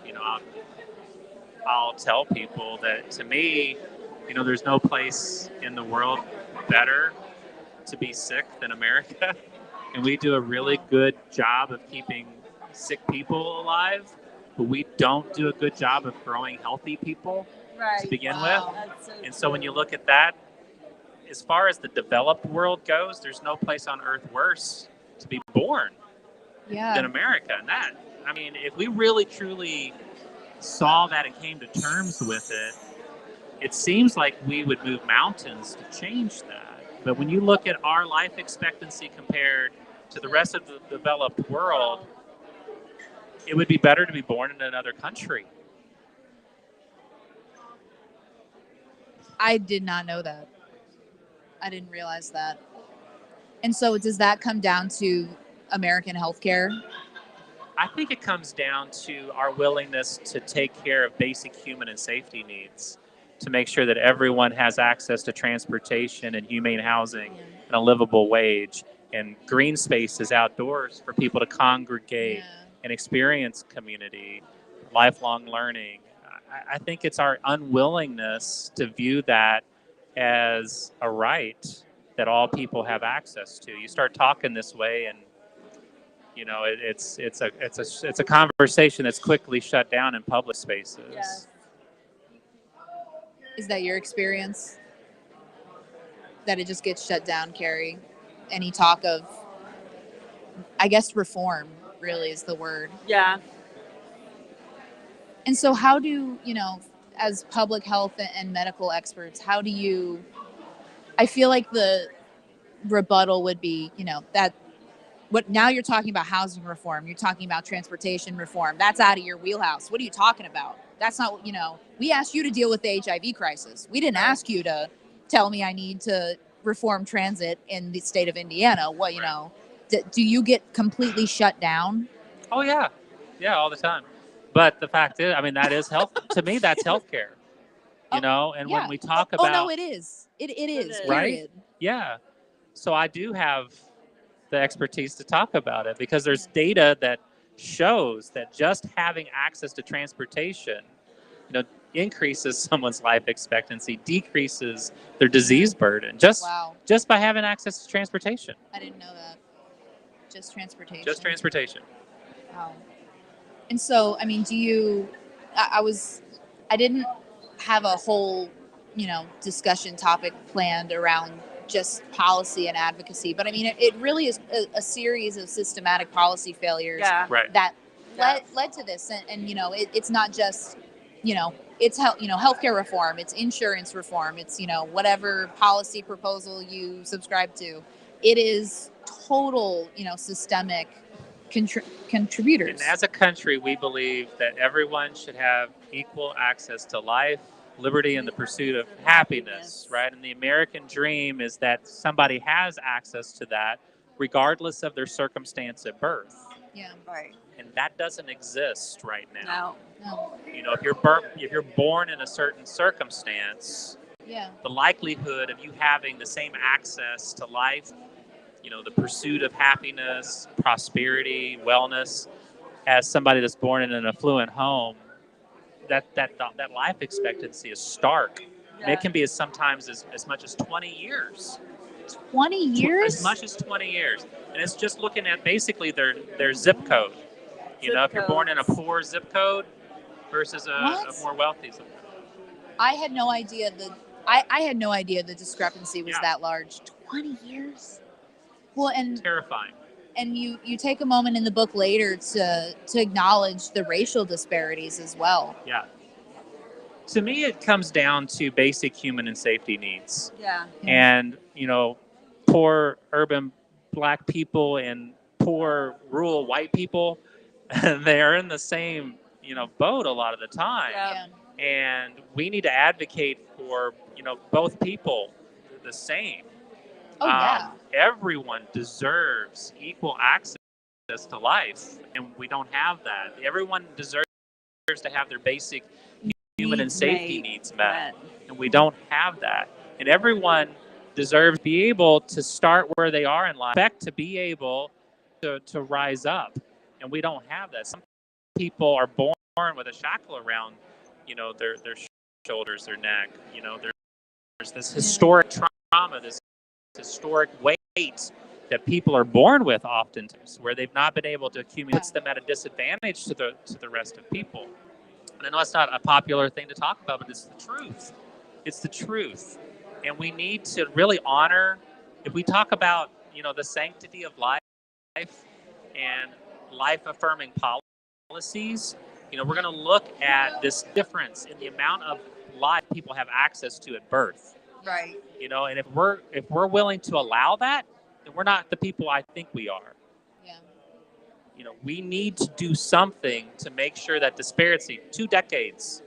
I'll tell people that, to me, there's no place in the world better to be sick than America. And we do a really good job of keeping sick people alive, but we don't do a good job of growing healthy people to begin with. And so when you look at that, as far as the developed world goes, there's no place on earth worse to be born than America. And that, if we really truly saw that and came to terms with it, it seems like we would move mountains to change that. But when you look at our life expectancy compared to the rest of the developed world, it would be better to be born in another country. I did not know that. I didn't realize that. And so does that come down to American healthcare? I think it comes down to our willingness to take care of basic human and safety needs, to make sure that everyone has access to transportation and humane housing and a livable wage and green spaces outdoors for people to congregate and experience community, lifelong learning. I think it's our unwillingness to view that as a right that all people have access to. You start talking this way, and it's a conversation that's quickly shut down in public spaces. Yes. Is that your experience? That it just gets shut down, Carrie? Any talk of, I guess, reform really is the word. Yeah. And so how do, as public health and medical experts, how do I feel like the rebuttal would be, that what now you're talking about housing reform, you're talking about transportation reform. That's out of your wheelhouse. What are you talking about? That's not, we asked you to deal with the HIV crisis. We didn't ask you to tell me I need to reform transit in the state of Indiana. What, do you get completely shut down? Oh yeah, yeah, all the time. But the fact is, I mean, that is health. To me, that's healthcare. And Yeah. when we talk Oh, about, no, it is. It is, is. Right? period. Yeah. So I do have the expertise to talk about it because there's data that shows that just having access to transportation, increases someone's life expectancy, decreases their disease burden Wow. just by having access to transportation. I didn't know that. Just transportation. Just transportation. Wow. And so, I mean, I didn't have a whole, discussion topic planned around just policy and advocacy, but I mean, it really is a series of systematic policy failures Yeah. Right. that Yeah. led to this. And it's not just, it's healthcare reform, it's insurance reform, it's, whatever policy proposal you subscribe to. It is total, systemic contributors. And as a country, we believe that everyone should have equal access to life, liberty, and the pursuit of happiness, right? And the American dream is that somebody has access to that regardless of their circumstance at birth. Yeah. Right. And that doesn't exist right now. No. No. If you're born in a certain circumstance, Yeah. the likelihood of you having the same access to life, the pursuit of happiness, prosperity, wellness, as somebody that's born in an affluent home, that life expectancy is stark. And it can be sometimes as much as 20 years. 20 years? As much as 20 years. And it's just looking at basically their zip code. If you're born in a poor zip code versus a more wealthy zip code. I had no idea I had no idea the discrepancy was that large. 20 years? Well, and Terrifying. And you take a moment in the book later to acknowledge the racial disparities as well. Yeah. To me, it comes down to basic human and safety needs. Yeah. And, poor urban Black people and poor rural white people, they are in the same, boat a lot of the time. Yeah. And we need to advocate for, both people the same. Oh, yeah. Everyone deserves equal access to life, and we don't have that. Everyone deserves to have their basic human and safety needs met, and we don't have that. And everyone deserves to be able to start where they are in life, expect to be able to rise up, and we don't have that. Some people are born with a shackle around, their shoulders, their neck. There's this historic trauma, this historic weight that people are born with oftentimes, where they've not been able to accumulate, puts them at a disadvantage to the rest of people. And I know it's not a popular thing to talk about, but it's the truth. It's the truth. And we need to really honor, if we talk about, the sanctity of life and life-affirming policies, we're going to look at this difference in the amount of life people have access to at birth. Right. And if we're willing to allow that, then we're not the people I think we are. Yeah. We need to do something to make sure that disparity, 2 decades,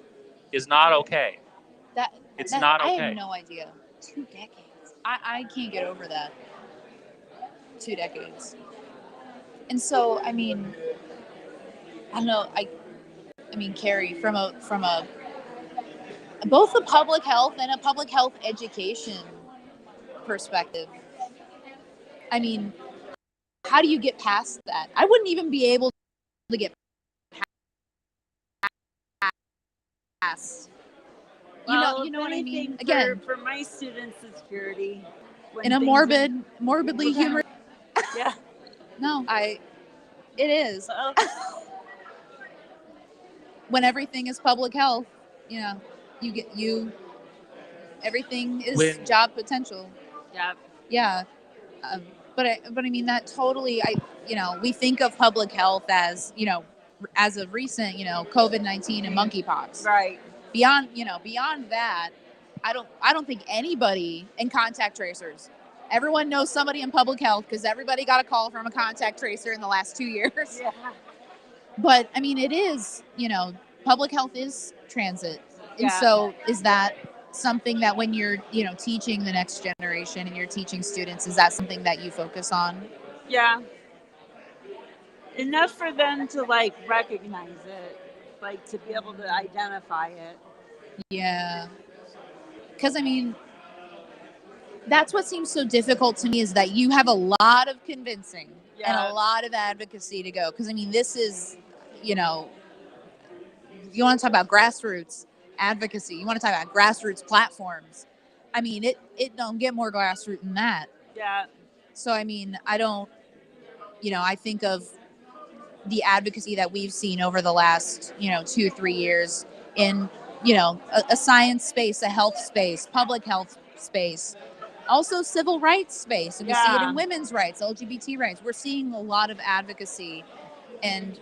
is not okay. It's not okay. I have no idea. 2 decades. I can't get over that. 2 decades. And so, I mean, I don't know. I mean, Carrie, from a both a public health and a public health education perspective, I mean, how do you get past that? I wouldn't even be able to get past. Well, you know what I mean? anything Again, for my students' security. when in a things morbidly humorous. Yeah. No, it is. Well, When everything is public health, everything is job potential. yeah. Yeah. But I mean that totally, we think of public health as, as of recent, COVID-19 and monkeypox. Right. Beyond that, I don't think anybody in contact tracers, Everyone knows somebody in public health because everybody got a call from a contact tracer in the last 2 years. Yeah. But I mean, it is, public health is transit. And Yeah. so is that something that when you're, teaching the next generation and you're teaching students, is that something that you focus on? Yeah. Enough for them to like recognize it, like to be able to identify it. Yeah. Because I mean, that's what seems so difficult to me is that you have a lot of convincing and Yeah. a lot of advocacy to go. Because I mean, this is, you want to talk about grassroots advocacy. You want to talk about grassroots platforms. I mean, it don't get more grassroots than that. Yeah. So I mean, I don't, I think of the advocacy that we've seen over the last, 2-3 years in, a science space, a health space, public health space, also civil rights space. And we see it Yeah. in women's rights, LGBT rights. We're seeing a lot of advocacy. And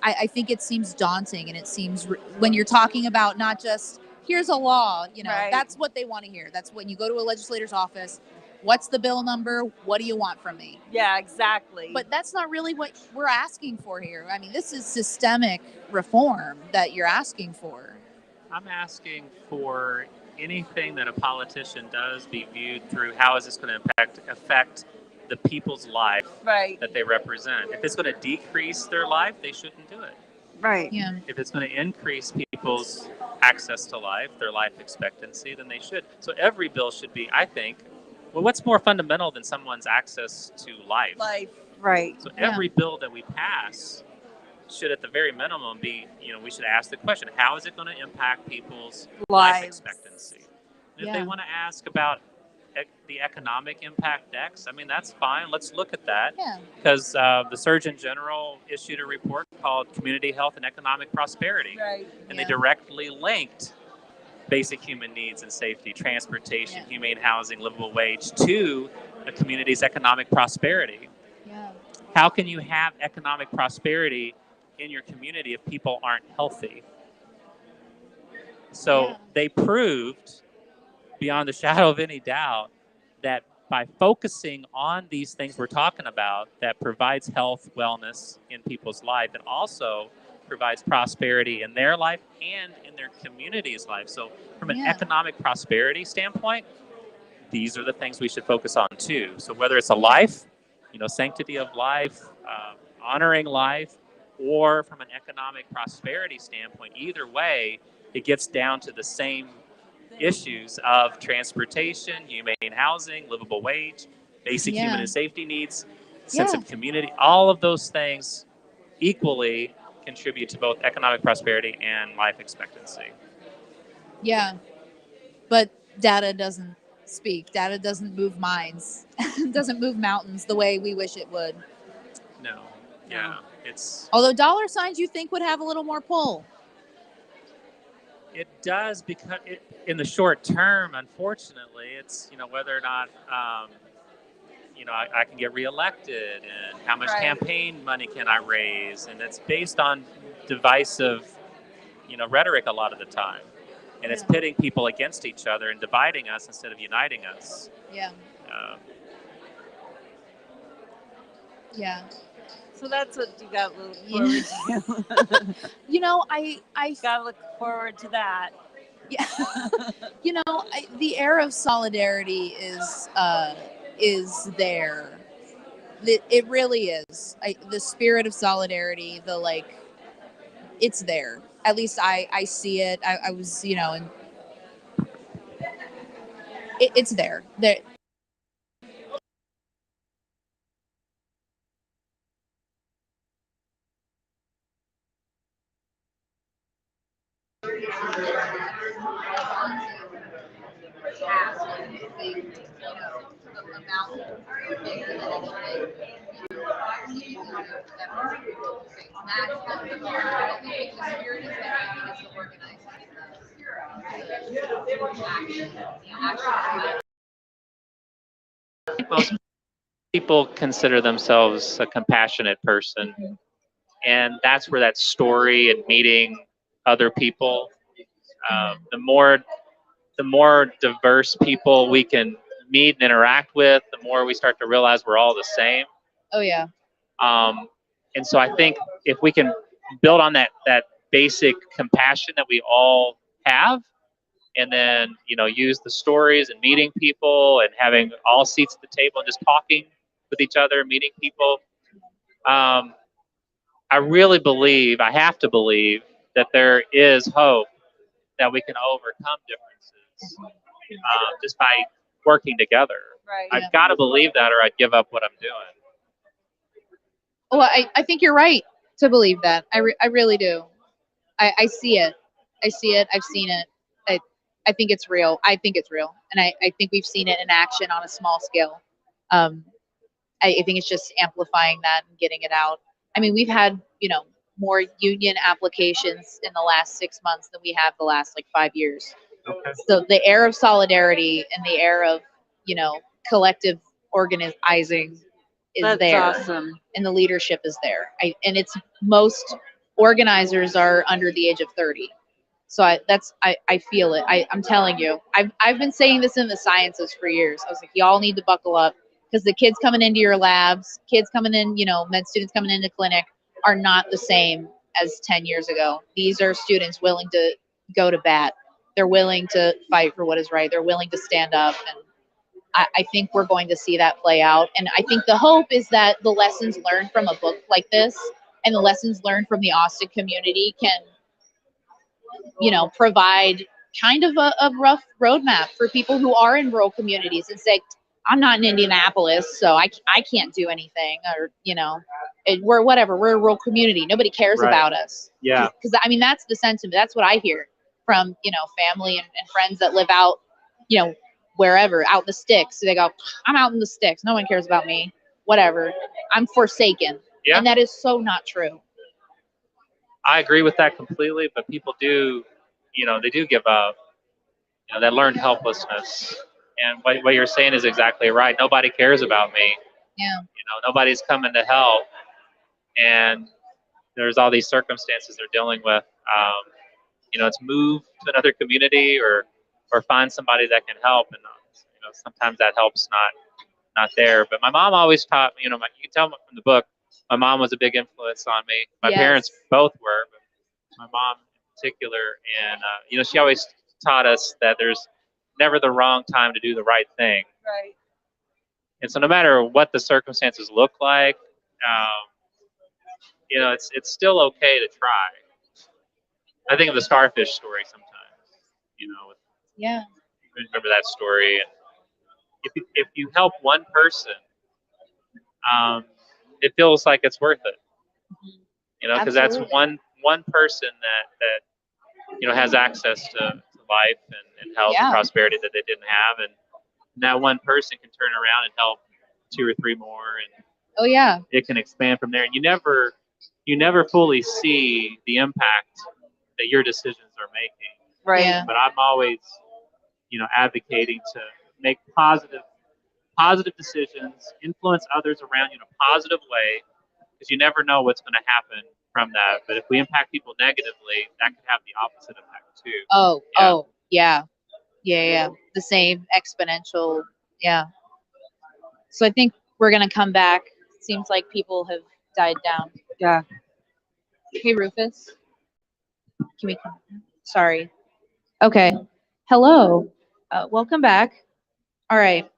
I think it seems daunting. And it seems when you're talking about not just here's a law, Right. that's what they want to hear. That's when you go to a legislator's office. What's the bill number? What do you want from me? Yeah, exactly. But that's not really what we're asking for here. I mean, this is systemic reform that you're asking for. I'm asking for anything that a politician does be viewed through how is this going to affect the people's life right. that they represent. If it's going to decrease their life, they shouldn't do it. Right. Yeah. If it's going to increase people's access to life, their life expectancy, then they should. So every bill should be, I think, well, what's more fundamental than someone's access to life? Life. Right. So every bill that we pass should at the very minimum be, we should ask the question, how is it going to impact people's life Lives. expectancy? And if they want to ask about the economic impact next, I mean, that's fine. Let's look at that. Yeah. Because the Surgeon General issued a report called Community Health and Economic Prosperity. Right. And they directly linked basic human needs and safety, transportation, humane housing, livable wage to a community's economic prosperity. Yeah. How can you have economic prosperity in your community if people aren't healthy? So they proved, beyond the shadow of any doubt, that by focusing on these things we're talking about, that provides health, wellness in people's life, and also provides prosperity in their life and in their community's life. So from an economic prosperity standpoint, these are the things we should focus on too. So whether it's a life, sanctity of life, honoring life, or from an economic prosperity standpoint, either way, it gets down to the same issues of transportation, humane housing, livable wage, basic human and safety needs, sense of community. All of those things equally contribute to both economic prosperity and life expectancy. Yeah. But data doesn't speak. Data doesn't move minds. Doesn't move mountains the way we wish it would. No. Yeah. It's. Although dollar signs you think would have a little more pull. It does, because in the short term, unfortunately, it's, whether or not, I can get reelected and how much campaign money can I raise. And it's based on divisive, rhetoric a lot of the time. And it's pitting people against each other and dividing us instead of uniting us. Yeah. Yeah. So that's what you got to look forward to. I got to look forward to that. Yeah. The air of solidarity is there. It really is. The spirit of solidarity, it's there. At least I see it. I was, and it's there. Most people consider themselves a compassionate person, and that's where that story and meeting other people, the more diverse people we can meet and interact with, the more we start to realize we're all the same. Oh yeah. And so I think if we can build on that basic compassion that we all have, and then use the stories and meeting people and having all seats at the table and just talking with each other, meeting people. I really believe, I have to believe, that there is hope that we can overcome differences just by working together. Right. I've got to believe that, or I'd give up what I'm doing. Well, I think you're right to believe that. I really do. I see it. I see it. I've seen it. I think it's real. I think it's real. And I think we've seen it in action on a small scale. I think it's just amplifying that and getting it out. I mean, we've had, more union applications in the last 6 months than we have the last like 5 years. Okay. So the air of solidarity and the air of, collective organizing is That's there. awesome. And the leadership is there. And it's most organizers are under the age of 30. So I feel it. I'm telling you, I've been saying this in the sciences for years. I was like, y'all need to buckle up, because the kids coming into your labs, kids coming in, med students coming into clinic are not the same as 10 years ago. These are students willing to go to bat. They're willing to fight for what is right. They're willing to stand up. And I think we're going to see that play out. And I think the hope is that the lessons learned from a book like this and the lessons learned from the Austin community can, provide kind of a rough roadmap for people who are in rural communities and say, I'm not in Indianapolis, so I can't do anything, or, we're whatever, we're a rural community. Nobody cares Right. about us. Yeah. Because I mean, that's the sentiment. That's what I hear from, family and friends that live out, wherever, out in the sticks. So they go, I'm out in the sticks. No one cares about me. Whatever. I'm forsaken. Yeah. And that is so not true. I agree with that completely, but people do, they do give up, that learned helplessness. And what you're saying is exactly right. Nobody cares about me. Yeah. Nobody's coming to help. And there's all these circumstances they're dealing with. It's move to another community or find somebody that can help. And, sometimes that help's not there. But my mom always taught me, you can tell from the book, my mom was a big influence on me. My Yes. parents both were, but my mom in particular. And, she always taught us that there's never the wrong time to do the right thing. Right. And so no matter what the circumstances look like, it's still okay to try. I think of the starfish story sometimes, Yeah. remember that story. And if you help one person, it feels like it's worth it. Because that's Absolutely. one person that has access to life and health and Yeah. prosperity that they didn't have, and that one person can turn around and help 2 or 3 more, and Oh yeah. it can expand from there. And you never fully see the impact that your decisions are making. Right. Yeah. But I'm always, advocating to make positive decisions, influence others around you in a positive way, because you never know what's going to happen from that. But if we impact people negatively, that could have the opposite effect too. Oh, yeah. Yeah. The same exponential. Yeah. So I think we're going to come back. Seems like people have died down. Yeah. Hey, Rufus. Can we come? Sorry. Okay. Hello. Welcome back. All right.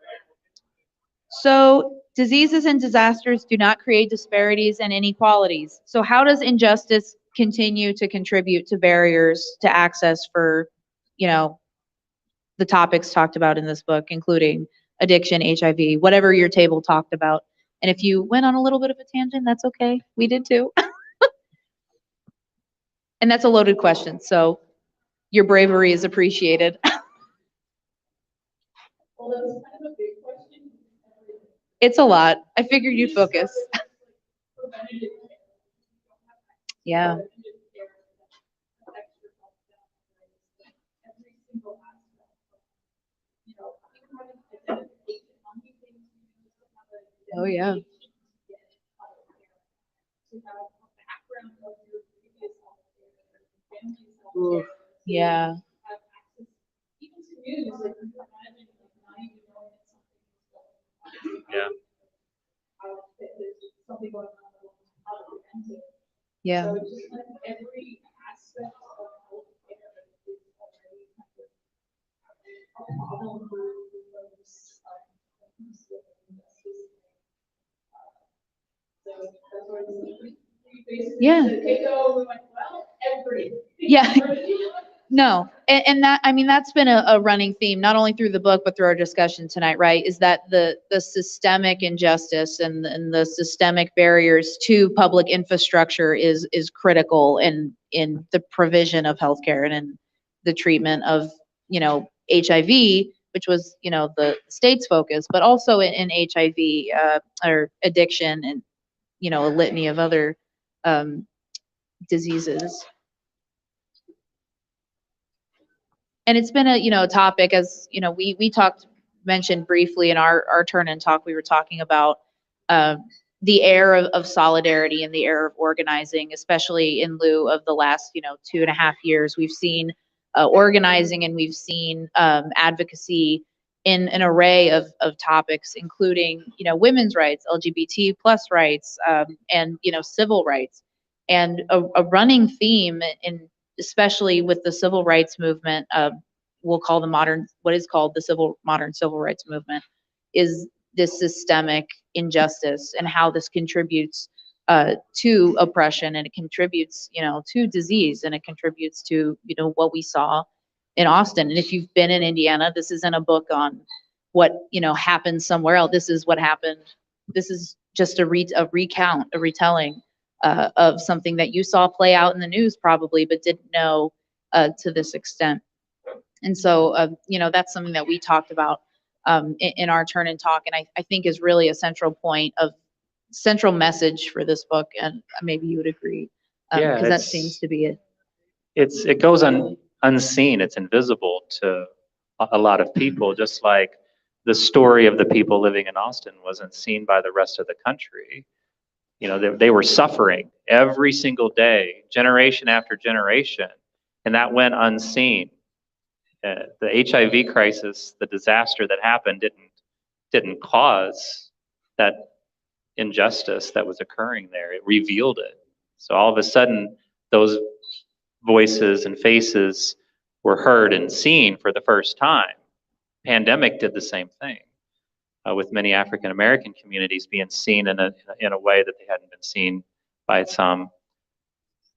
So diseases and disasters do not create disparities and inequalities. So how does injustice continue to contribute to barriers to access for, the topics talked about in this book, including addiction, HIV, whatever your table talked about? And if you went on a little bit of a tangent, that's okay. We did too. And that's a loaded question, so your bravery is appreciated. Well, that was kind of a big question. It's a lot. I figured you'd focus. Preventative care. Yeah. Preventative care, extra health benefits, every single aspect. Even having identification, how many things you use to have an Oh, yeah. identification to get healthcare, to have a background of your previous healthcare, family's Ooh, healthcare. yeah. Have access even to news, like you can imagine, like not even knowing that something going on, how to prevent it. Yeah. So it's just kind of every aspect of healthcare is already kind of a problem for folks. So that's why we basically Yeah. said, okay, go, we went, well, everything. Yeah. No, and that, I mean, that's been a running theme, not only through the book, but through our discussion tonight, right? Is that the systemic injustice and the systemic barriers to public infrastructure is critical in the provision of healthcare and in the treatment of, you know, HIV, which was, you know, the state's focus, but also in HIV, or addiction and, you know, a litany of other diseases. And it's been a, you know, a topic, as, you know, we mentioned briefly in our turn and talk, we were talking about the era of solidarity and the era of organizing, especially in lieu of the last, you know, 2.5 years. We've seen organizing and we've seen advocacy in an array of topics, including, you know, women's rights, LGBT plus rights, and, you know, civil rights. And a running theme in, especially with the civil rights movement, we'll call what is called the modern civil rights movement, is this systemic injustice and how this contributes to oppression, and it contributes, you know, to disease, and it contributes to, you know, what we saw in Austin. And if you've been in Indiana, this isn't a book on what, you know, happened somewhere else. This is what happened. This is just a recount, a retelling of something that you saw play out in the news probably, but didn't know to this extent. And so, you know, that's something that we talked about in our turn and talk, and I think is really a central message for this book, and maybe you would agree, Yeah, because that it's- seems to be it. it goes unseen. It's invisible to a lot of people, just like the story of the people living in Austin wasn't seen by the rest of the country. You know, they were suffering every single day, generation after generation, and that went unseen. The HIV crisis, the disaster that happened, didn't cause that injustice that was occurring there. It revealed it. So all of a sudden, those voices and faces were heard and seen for the first time. Pandemic did the same thing, with many African American communities being seen in a way that they hadn't been seen by some.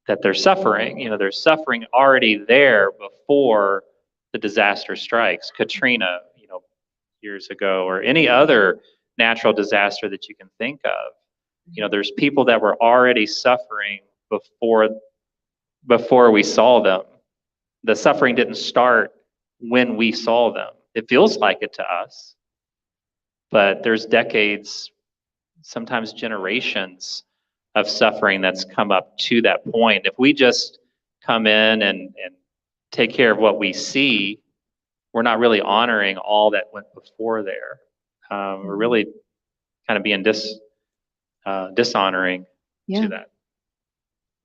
That they're suffering, you know, there's suffering already there before the disaster strikes. Katrina, you know, years ago, or any other natural disaster that you can think of. You know, there's people that were already suffering before we saw them. The suffering didn't start when we saw them. It feels like it to us, but there's decades, sometimes generations of suffering that's come up to that point. If we just come in and take care of what we see, we're not really honoring all that went before there. We're really kind of being dishonoring Yeah. to that.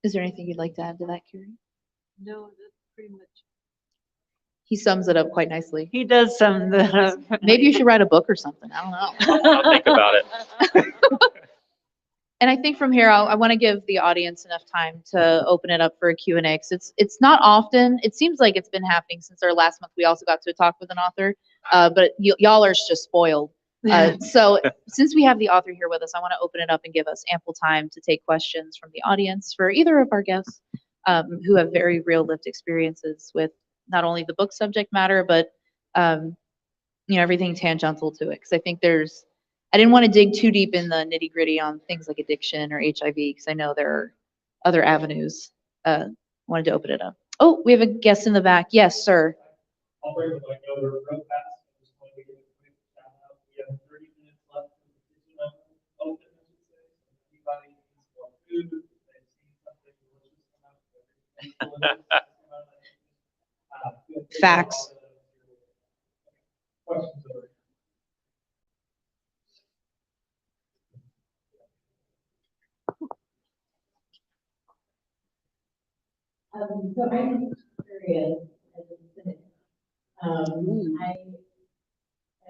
Is there anything you'd like to add to that, Carrie? No, that's pretty much. He sums it up quite nicely. He does some. Maybe you should write a book or something. I don't know. I'll think about it. And I think from here, I want to give the audience enough time to open it up for a Q&A, because it's not often. It seems like it's been happening since our last month. We also got to talk with an author, but y'all are just spoiled. So since we have the author here with us, I want to open it up and give us ample time to take questions from the audience for either of our guests, who have very real lived experiences with not only the book subject matter, but you know, everything tangential to it. Because I think I didn't want to dig too deep in the nitty gritty on things like addiction or HIV, because I know there are other avenues. Wanted to open it up. Oh, we have a guest in the back. Yes, sir. I'll bring the mic over real fast. I just want to give a quick shout out. We have 30 minutes left for the kitchen open, I should say. So if anybody needs more food, if they've seen something delicious come out, feel free to Facts. offer them your questions over. So I'm curious, as a cynic, I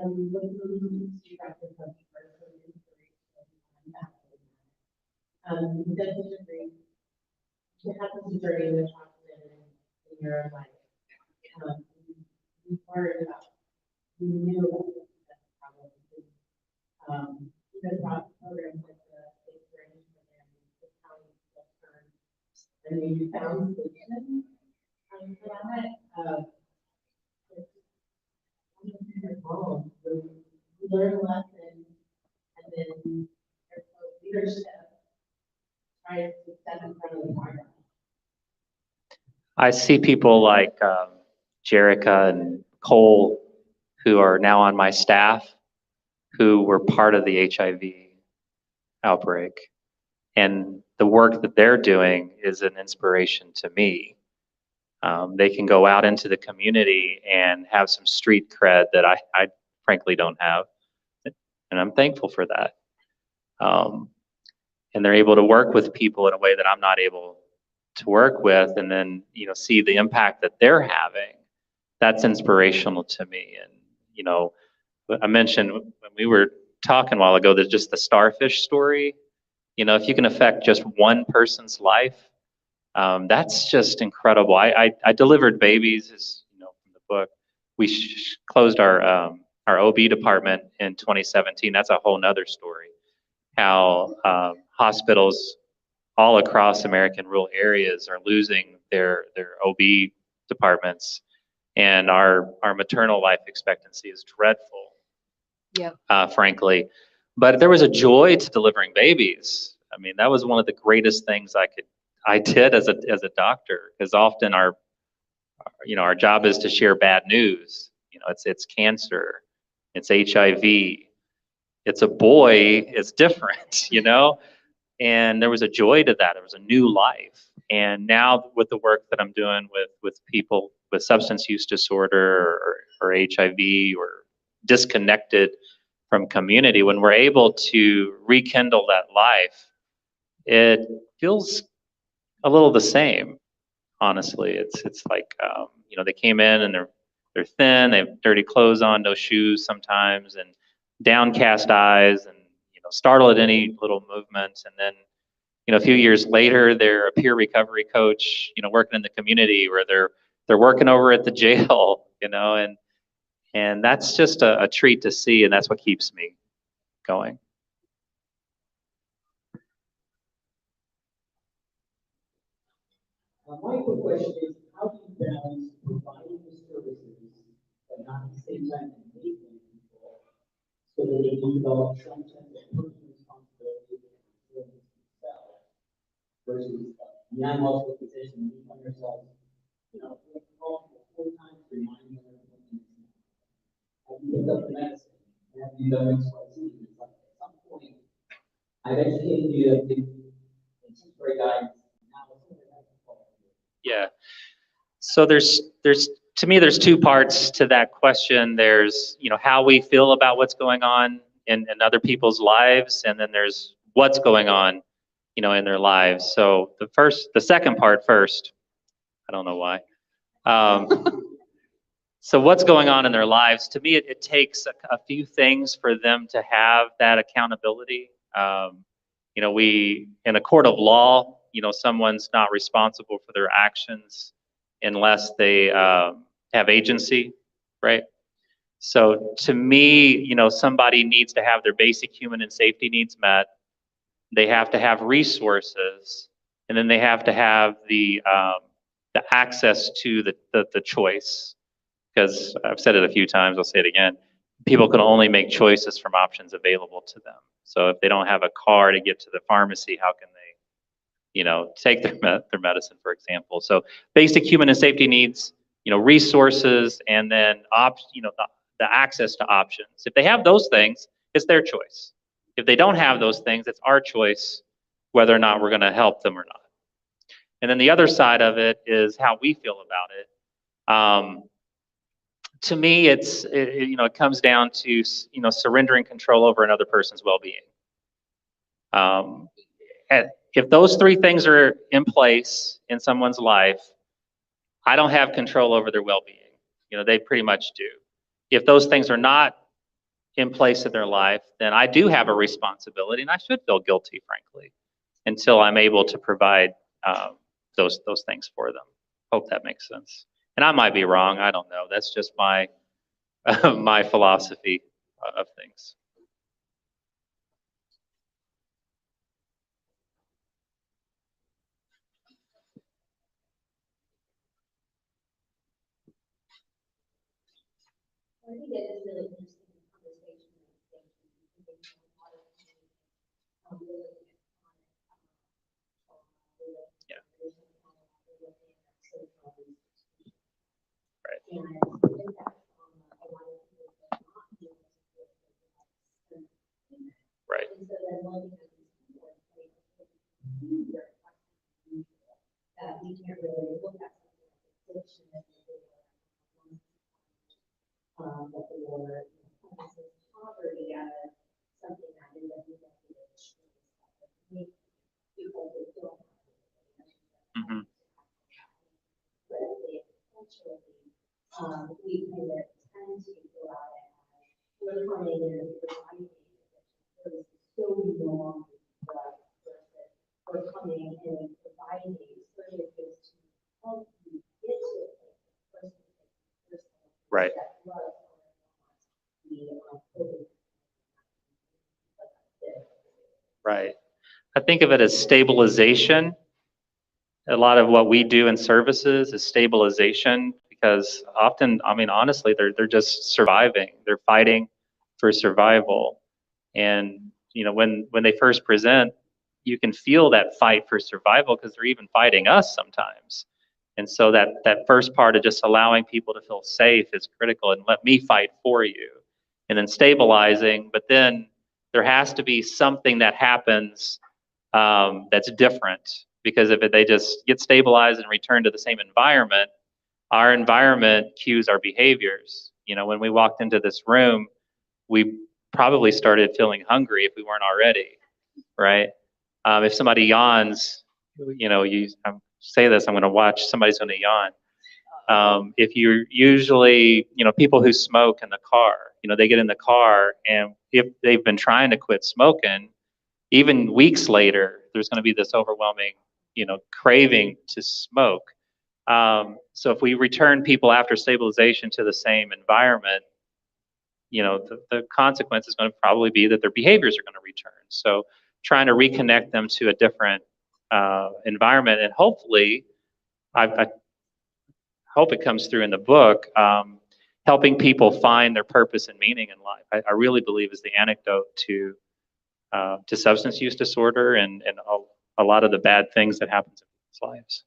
am looking to practice much personal inspiration on that. You definitely agree. You have this journey with chocolate in your life. You learned about, you knew that's a problem. Even about programs like the Syringe Pirates, how you turn, and then you found solutions for that. You learn a lesson, and then there's leadership tries to step in front of the fire. I see people like Jerica and Cole, who are now on my staff, who were part of the HIV outbreak. And the work that they're doing is an inspiration to me. They can go out into the community and have some street cred that I frankly don't have. And I'm thankful for that. And they're able to work with people in a way that I'm not able to work with, and then, you know, see the impact that they're having. That's inspirational to me. And, you know, I mentioned when we were talking a while ago that just the starfish story, you know, if you can affect just one person's life, that's just incredible. I delivered babies, as you know from the book. We closed our OB department in 2017. That's a whole nother story. How hospitals all across American rural areas are losing their OB departments, and our maternal life expectancy is dreadful. Yep. Frankly, but there was a joy to delivering babies. I mean, that was one of the greatest things I did as a doctor, because often our job is to share bad news. You know, it's cancer, it's HIV, it's a boy, it's different, you know? And there was a joy to that. There was a new life. And now with the work that I'm doing with people with substance use disorder or HIV or disconnected from community, when we're able to rekindle that life, it feels a little the same. Honestly, it's like you know, they came in and they're thin, they have dirty clothes on, no shoes sometimes, and downcast eyes, and you know, startled at any little movement, and then, you know, a few years later, they're a peer recovery coach, you know, working in the community, where they're working over at the jail, you know, and that's just a treat to see, and that's what keeps me going. My quick question is, how do you balance providing the services, but not at the same time enabling people so that they can develop some sense of personal responsibility and resilience themselves versus the I'm-also position, you find yourself, you know, multiple full times reminding them of what you do. Have you picked up the medicine? Have you done X, Y, Z? It's like at some point, I've educated you, I've given temporary guidance. Now it's something that I can follow. Yeah. So there's to me, there's two parts to that question. There's, you know, how we feel about what's going on in other people's lives, and then there's what's going on, you know, in their lives. So the second part first. I don't know why. So what's going on in their lives? To me, it takes a few things for them to have that accountability. You know, in a court of law, you know, someone's not responsible for their actions unless they have agency, right? So to me, you know, somebody needs to have their basic human and safety needs met. They have to have resources, and then they have to have the access to the choice. Because I've said it a few times, I'll say it again. People can only make choices from options available to them. So if they don't have a car to get to the pharmacy, how can they, you know, take their medicine, for example? So basic human and safety needs, you know, resources, and then the access to options. If they have those things, it's their choice. If they don't have those things, it's our choice whether or not we're going to help them or not. And then the other side of it is how we feel about it. To me, you know, it comes down to, you know, surrendering control over another person's well-being. If those three things are in place in someone's life, I don't have control over their well-being. You know, they pretty much do. If those things are not in place in their life, then I do have a responsibility, and I should feel guilty, frankly. until I'm able to provide those things for them. Hope that makes sense. And I might be wrong. I don't know. That's just my my philosophy of things. I think it is really interesting conversation. Yeah. Right. That we can't really look at addiction or poverty as something that is a because they don't. Mm-hmm. We kind of tend to go out and we're coming in and providing so long, we're coming and providing services to help you get to a place. Right. Right. I think of it as stabilization. A lot of what we do in services is stabilization because often, I mean, honestly, they're just surviving. They're fighting for survival. And, you know, when they first present, you can feel that fight for survival because they're even fighting us sometimes. And so that first part of just allowing people to feel safe is critical and let me fight for you. And then stabilizing, but then there has to be something that happens that's different because if they just get stabilized and return to the same environment, our environment cues our behaviors. You know, when we walked into this room, we probably started feeling hungry if we weren't already, right? If somebody yawns, you know, say this, I'm going to watch, somebody's going to yawn. If you're usually, you know, people who smoke in the car, you know, they get in the car and if they've been trying to quit smoking, even weeks later, there's going to be this overwhelming, you know, craving to smoke. So if we return people after stabilization to the same environment, you know, the consequence is going to probably be that their behaviors are going to return. So trying to reconnect them to a different environment, and hopefully, I hope it comes through in the book, helping people find their purpose and meaning in life. I really believe is the antidote to substance use disorder and a lot of the bad things that happens in people's lives.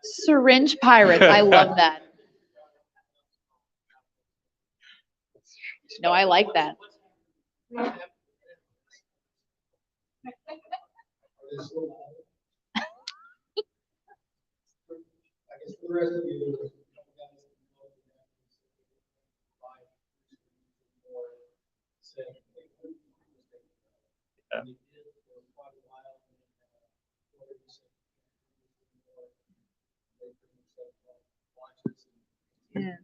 Syringe Pirates. I love that. No, I like that. The rest of you. Yeah. Yeah.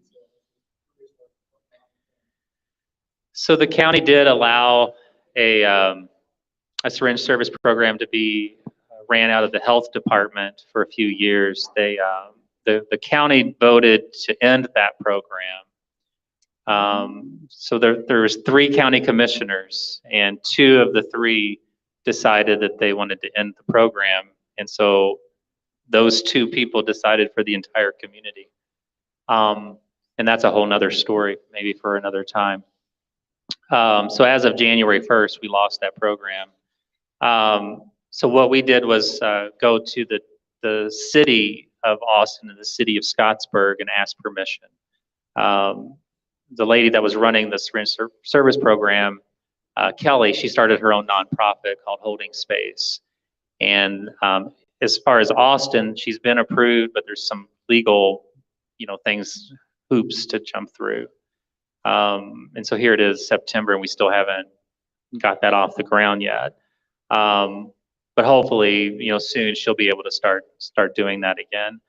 So the county did allow a syringe service program to be ran out of the health department for a few years. The county voted to end that program. So there was 3 county commissioners, and 2 of the 3 decided that they wanted to end the program, and so those 2 people decided for the entire community. And that's a whole nother story, maybe for another time. So as of January 1st, we lost that program. So what we did was go to the city of Austin and the city of Scottsburg and ask permission. The lady that was running the syringe service program, Kelly, she started her own nonprofit called Holding Space. And as far as Austin, she's been approved, but there's some legal, you know, things, hoops to jump through. And so here it is, September, and we still haven't got that off the ground yet. But hopefully, you know, soon she'll be able to start doing that again.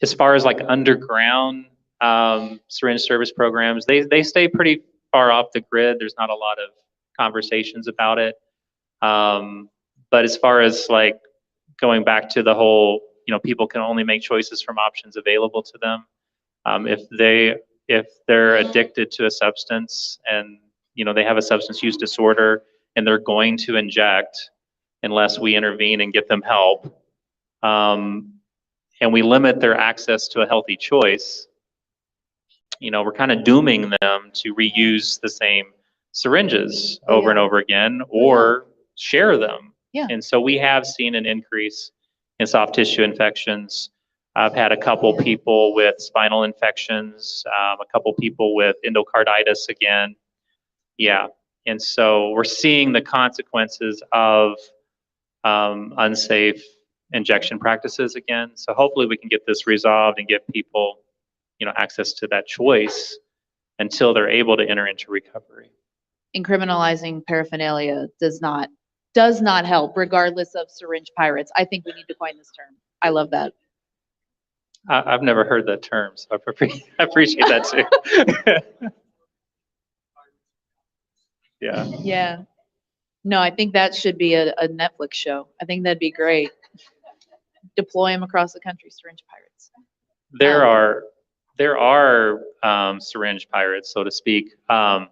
As far as like underground syringe service programs. They stay pretty far off the grid. There's not a lot of conversations about it. But as far as like going back to the whole, people can only make choices from options available to them. If they're addicted to a substance and, they have a substance use disorder and they're going to inject unless we intervene and get them help, and we limit their access to a healthy choice, we're kind of dooming them to reuse the same syringes over and over again or share them. Yeah. And so we have seen an increase in soft tissue infections. I've had a couple people with spinal infections, a couple people with endocarditis again. Yeah. And so we're seeing the consequences of unsafe injection practices again. So hopefully we can get this resolved and give people, access to that choice until they're able to enter into recovery. And criminalizing paraphernalia does not help, regardless of syringe pirates. I think we need to coin this term. I love that. I've never heard that term, so I appreciate that too. Yeah. Yeah. No, I think that should be a Netflix show. I think that'd be great. Deploy them across the country, syringe pirates. There are syringe pirates, so to speak, all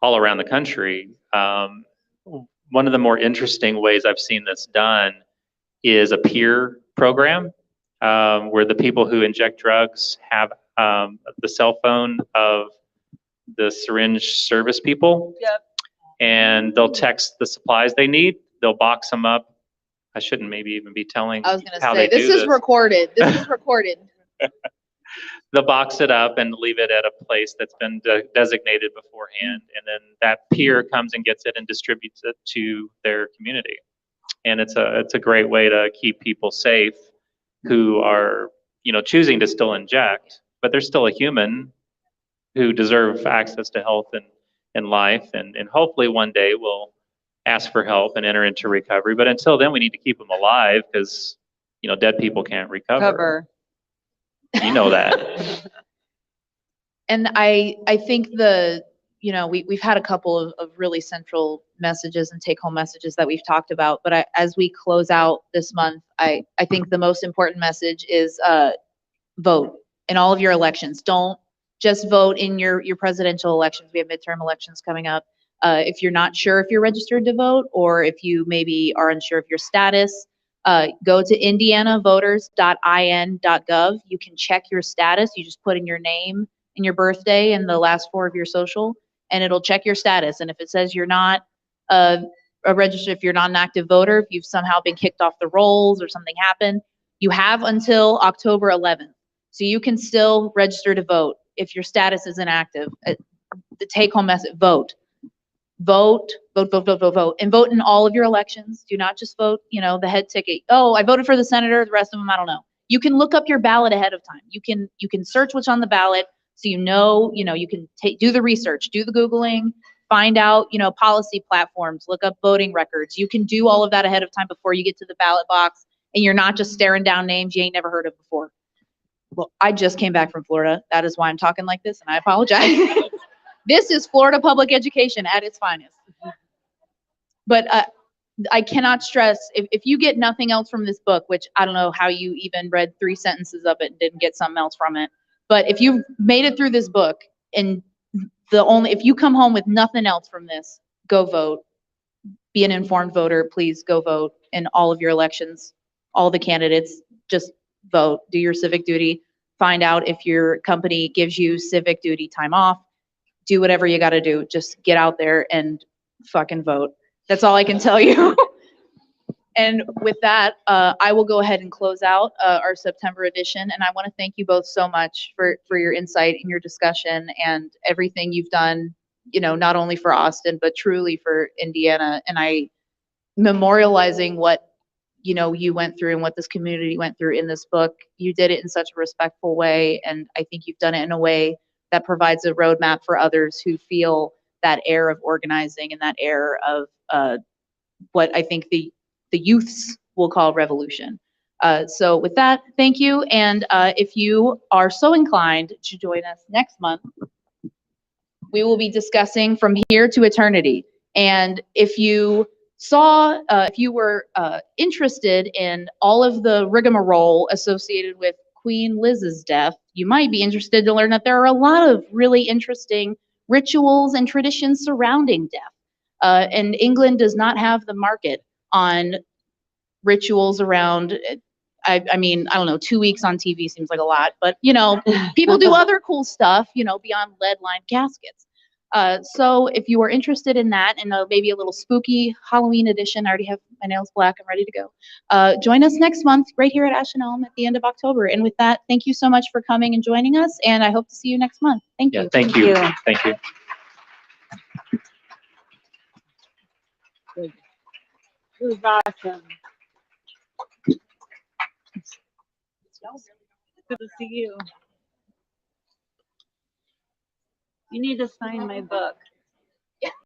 around the country. One of the more interesting ways I've seen this done is a peer program, where the people who inject drugs have the cell phone of the syringe service people. Yep. And they'll text the supplies they need. They'll box them up. I shouldn't maybe even be telling I was going how to say, they this do is recorded. This is recorded. They'll box it up and leave it at a place that's been designated beforehand. And then that peer comes and gets it and distributes it to their community. And it's a great way to keep people safe who are, choosing to still inject, but they're still a human who deserve access to health and life. And hopefully one day we'll ask for help and enter into recovery. But until then, we need to keep them alive because, dead people can't recover. You know that. And I think we've had a couple of really central messages and take-home messages that we've talked about. But as we close out this month, I think the most important message is vote in all of your elections. Don't just vote in your presidential elections. We have midterm elections coming up. If you're not sure if you're registered to vote, or if you maybe are unsure of your status, go to indianavoters.in.gov. You can check your status. You just put in your name and your birthday and the last four of your social, and it'll check your status. And if it says you're not a registered, if you're not an active voter, if you've somehow been kicked off the rolls or something happened, you have until October 11th. So you can still register to vote if your status is inactive. The take-home message: vote. Vote, vote, vote, vote, vote, vote, and vote in all of your elections. Do not just vote, the head ticket. Oh, I voted for the senator, the rest of them, I don't know. You can look up your ballot ahead of time. You can search what's on the ballot, so you can do the research, do the Googling, find out, policy platforms, look up voting records. You can do all of that ahead of time before you get to the ballot box, and you're not just staring down names you ain't never heard of before. Well, I just came back from Florida. That is why I'm talking like this, and I apologize. This is Florida public education at its finest. But I cannot stress, if you get nothing else from this book, which I don't know how you even read 3 sentences of it and didn't get something else from it, but if you've made it through this book and if you come home with nothing else from this, go vote. Be an informed voter. Please go vote in all of your elections. All the candidates, just vote. Do your civic duty. Find out if your company gives you civic duty time off. Do whatever you got to do. Just get out there and fucking vote. That's all I can tell you. And with that, I will go ahead and close out our September edition. And I want to thank you both so much for your insight and your discussion and everything you've done, not only for Austin, but truly for Indiana. And memorializing what, you went through and what this community went through in this book. You did it in such a respectful way. And I think you've done it in a way that provides a roadmap for others who feel that air of organizing and that air of what I think the youths will call revolution. So with that, thank you. And if you are so inclined to join us next month, we will be discussing From Here to Eternity. And if you if you were interested in all of the rigmarole associated with Queen Liz's death, you might be interested to learn that there are a lot of really interesting rituals and traditions surrounding death. And England does not have the market on rituals around, I mean, I don't know, 2 weeks on TV seems like a lot, but people do other cool stuff, beyond lead-lined caskets. So if you are interested in that and maybe a little spooky Halloween edition, I already have my nails black, I'm ready to go. Join us next month right here at Ashenelm at the end of October. And with that, thank you so much for coming and joining us, and I hope to see you next month. Thank you. Thank you. Thank you. It was awesome. Good to see you. You need to sign my book.